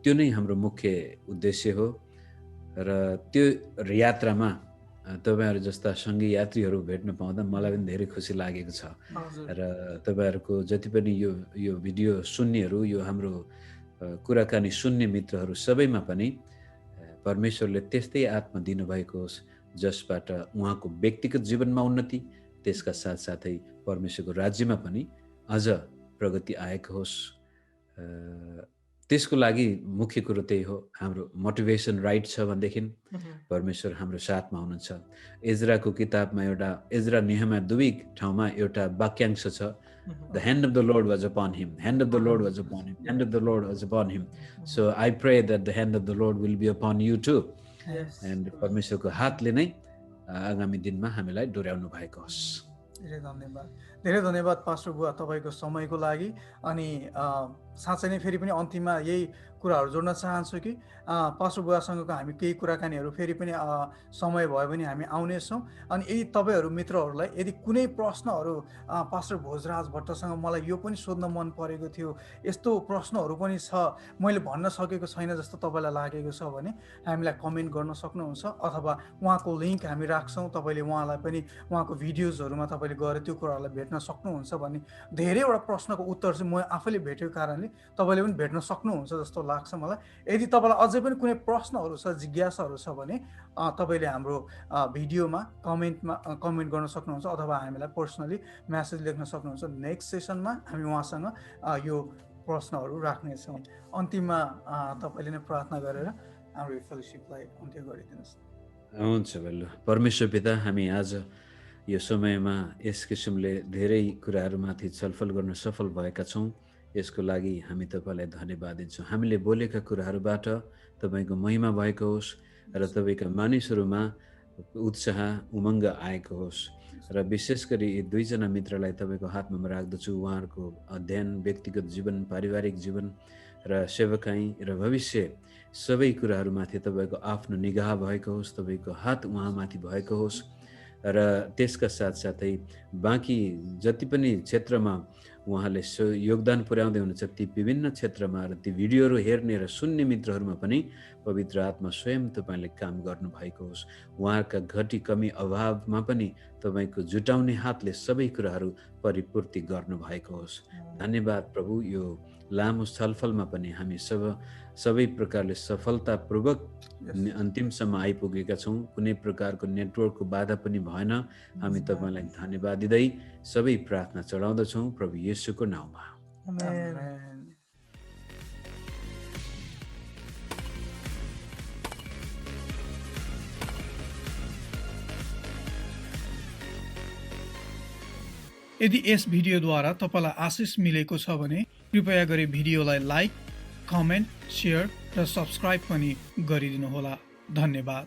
त्यो नै हाम्रो मुख्य उद्देश्य हो। र त्यो यात्रामा तपाईँहरू जस्ता सङ्गी यात्रीहरू भेट्न पाउँदा मलाई पनि धेरै खुसी लागेको छ। र तपाईँहरूको जति पनि यो भिडियो सुन्नेहरू, यो हाम्रो कुराकानी सुन्ने मित्रहरू सबैमा पनि परमेश्वरले त्यस्तै आत्मा दिनुभएको होस्, जसबाट उहाँको व्यक्तिगत जीवनमा उन्नति, त्यसका साथसाथै परमेश्वरको राज्यमा पनि अझ प्रगति आएको होस्। त्यसको लागि मुख्य कुरो त्यही हो। हाम्रो मोटिभेसन राइट छ भनेदेखि परमेश्वर हाम्रो साथमा हुनुहुन्छ। एजराको किताबमा एजरा नेहमिया दुवै ठाउँमा एउटा वाक्यांश छ, The hand of the Lord was upon him. Hand of the Lord was upon him. Hand of the Lord was upon him. So I pray that the hand of the Lord will be upon you too. Yes. And परमेश्वरको हातले नै आगामी दिनमा हामीलाई डोर्याउनु भएको होस्। धेरै धन्यवाद पास्टर बुवा तपाईँको समयको लागि। अनि साँच्चै नै फेरि पनि अन्तिममा यही कुराहरू जोड्न चाहन्छु कि पास्टर बुवासँगको हामी केही कुराकानीहरू फेरि पनि समय भयो भने हामी आउनेछौँ। अनि यदि तपाईँहरू मित्रहरूलाई यदि कुनै प्रश्नहरू पास्टर भोजराज भट्टसँग मलाई यो पनि सोध्न मन परेको थियो, यस्तो प्रश्नहरू पनि छ, मैले भन्न सकेको छैन जस्तो तपाईँलाई लागेको छ भने हामीलाई कमेन्ट गर्न सक्नुहुन्छ, अथवा उहाँको लिङ्क हामी राख्छौँ। तपाईँले उहाँलाई पनि उहाँको भिडियोजहरूमा तपाईँले गएर त्यो कुराहरूलाई भेट्न सक्नुहुन्छ भन्ने धेरैवटा प्रश्नको उत्तर चाहिँ म आफैले भेटेको कारणले तपाईँले पनि भेट्न सक्नुहुन्छ जस्तो लाग्छ मलाई। यदि तपाईँलाई अझै पनि कुनै प्रश्नहरू छ, जिज्ञासाहरू छ भने तपाईँले हाम्रो भिडियोमा कमेन्ट गर्न सक्नुहुन्छ, अथवा हामीलाई पर्सनली म्यासेज लेख्न सक्नुहुन्छ। नेक्स्ट सेसनमा हामी उहाँसँग यो प्रश्नहरू राख्नेछौँ। अन्तिममा तपाईँले नै प्रार्थना गरेर हाम्रो फेलोसिपलाई अन्त्य गरिदिनुहोस्। हुन्छ भाइ। परमेश्वर पिता, हामी आज यो समयमा यस किसिमले धेरै कुराहरूमाथि छलफल गर्न सफल भएका छौँ। यसको लागि हामी तपाईँलाई धन्यवाद दिन्छौँ। हामीले बोलेका कुराहरूबाट तपाईँको महिमा भएको होस् र तपाईँका मानिसहरूमा उत्साह उमङ्ग आएको होस्। र विशेष गरी यी दुईजना मित्रलाई तपाईँको हातमा राख्दछु। उहाँहरूको अध्ययन, व्यक्तिगत जीवन, पारिवारिक जीवन र सेवकाई र भविष्य सबै कुराहरूमाथि तपाईँको आफ्नो निगाह भएको होस्, तपाईँको हात उहाँमाथि भएको होस्। र त्यसका साथसाथै बाँकी जति पनि क्षेत्रमा उहाँले योगदान पुर्याउँदै हुनुहुन्छ, ती विभिन्न क्षेत्रमा र ती भिडियोहरू हेर्ने र सुन्ने मित्रहरूमा पनि पवित्र आत्मा स्वयं तपाईँले काम गर्नुभएको होस्। उहाँका घटी कमी अभावमा पनि तपाईँको जुटाउने हातले सबै कुराहरू परिपूर्ति गर्नुभएको होस्। धन्यवाद प्रभु। यो लामो छलफलमा पनि हामी सबै प्रकारले सफलतापूर्वक अन्तिमसम्म आइपुगेका छौँ। कुनै प्रकारको नेटवर्कको बाधा पनि भएन। हामी तपाईँलाई धन्यवाद दिँदै सबै प्रार्थना चढाउँदछौँ प्रभु येशूको नाउँमा। यदि यस भिडियोद्वारा तपाईँलाई आशिष मिलेको छ भने कृपया गरी भिडियोलाई लाइक, कमेन्ट, सेयर र सब्सक्राइब पनि गरिदिनुहोला। धन्यवाद।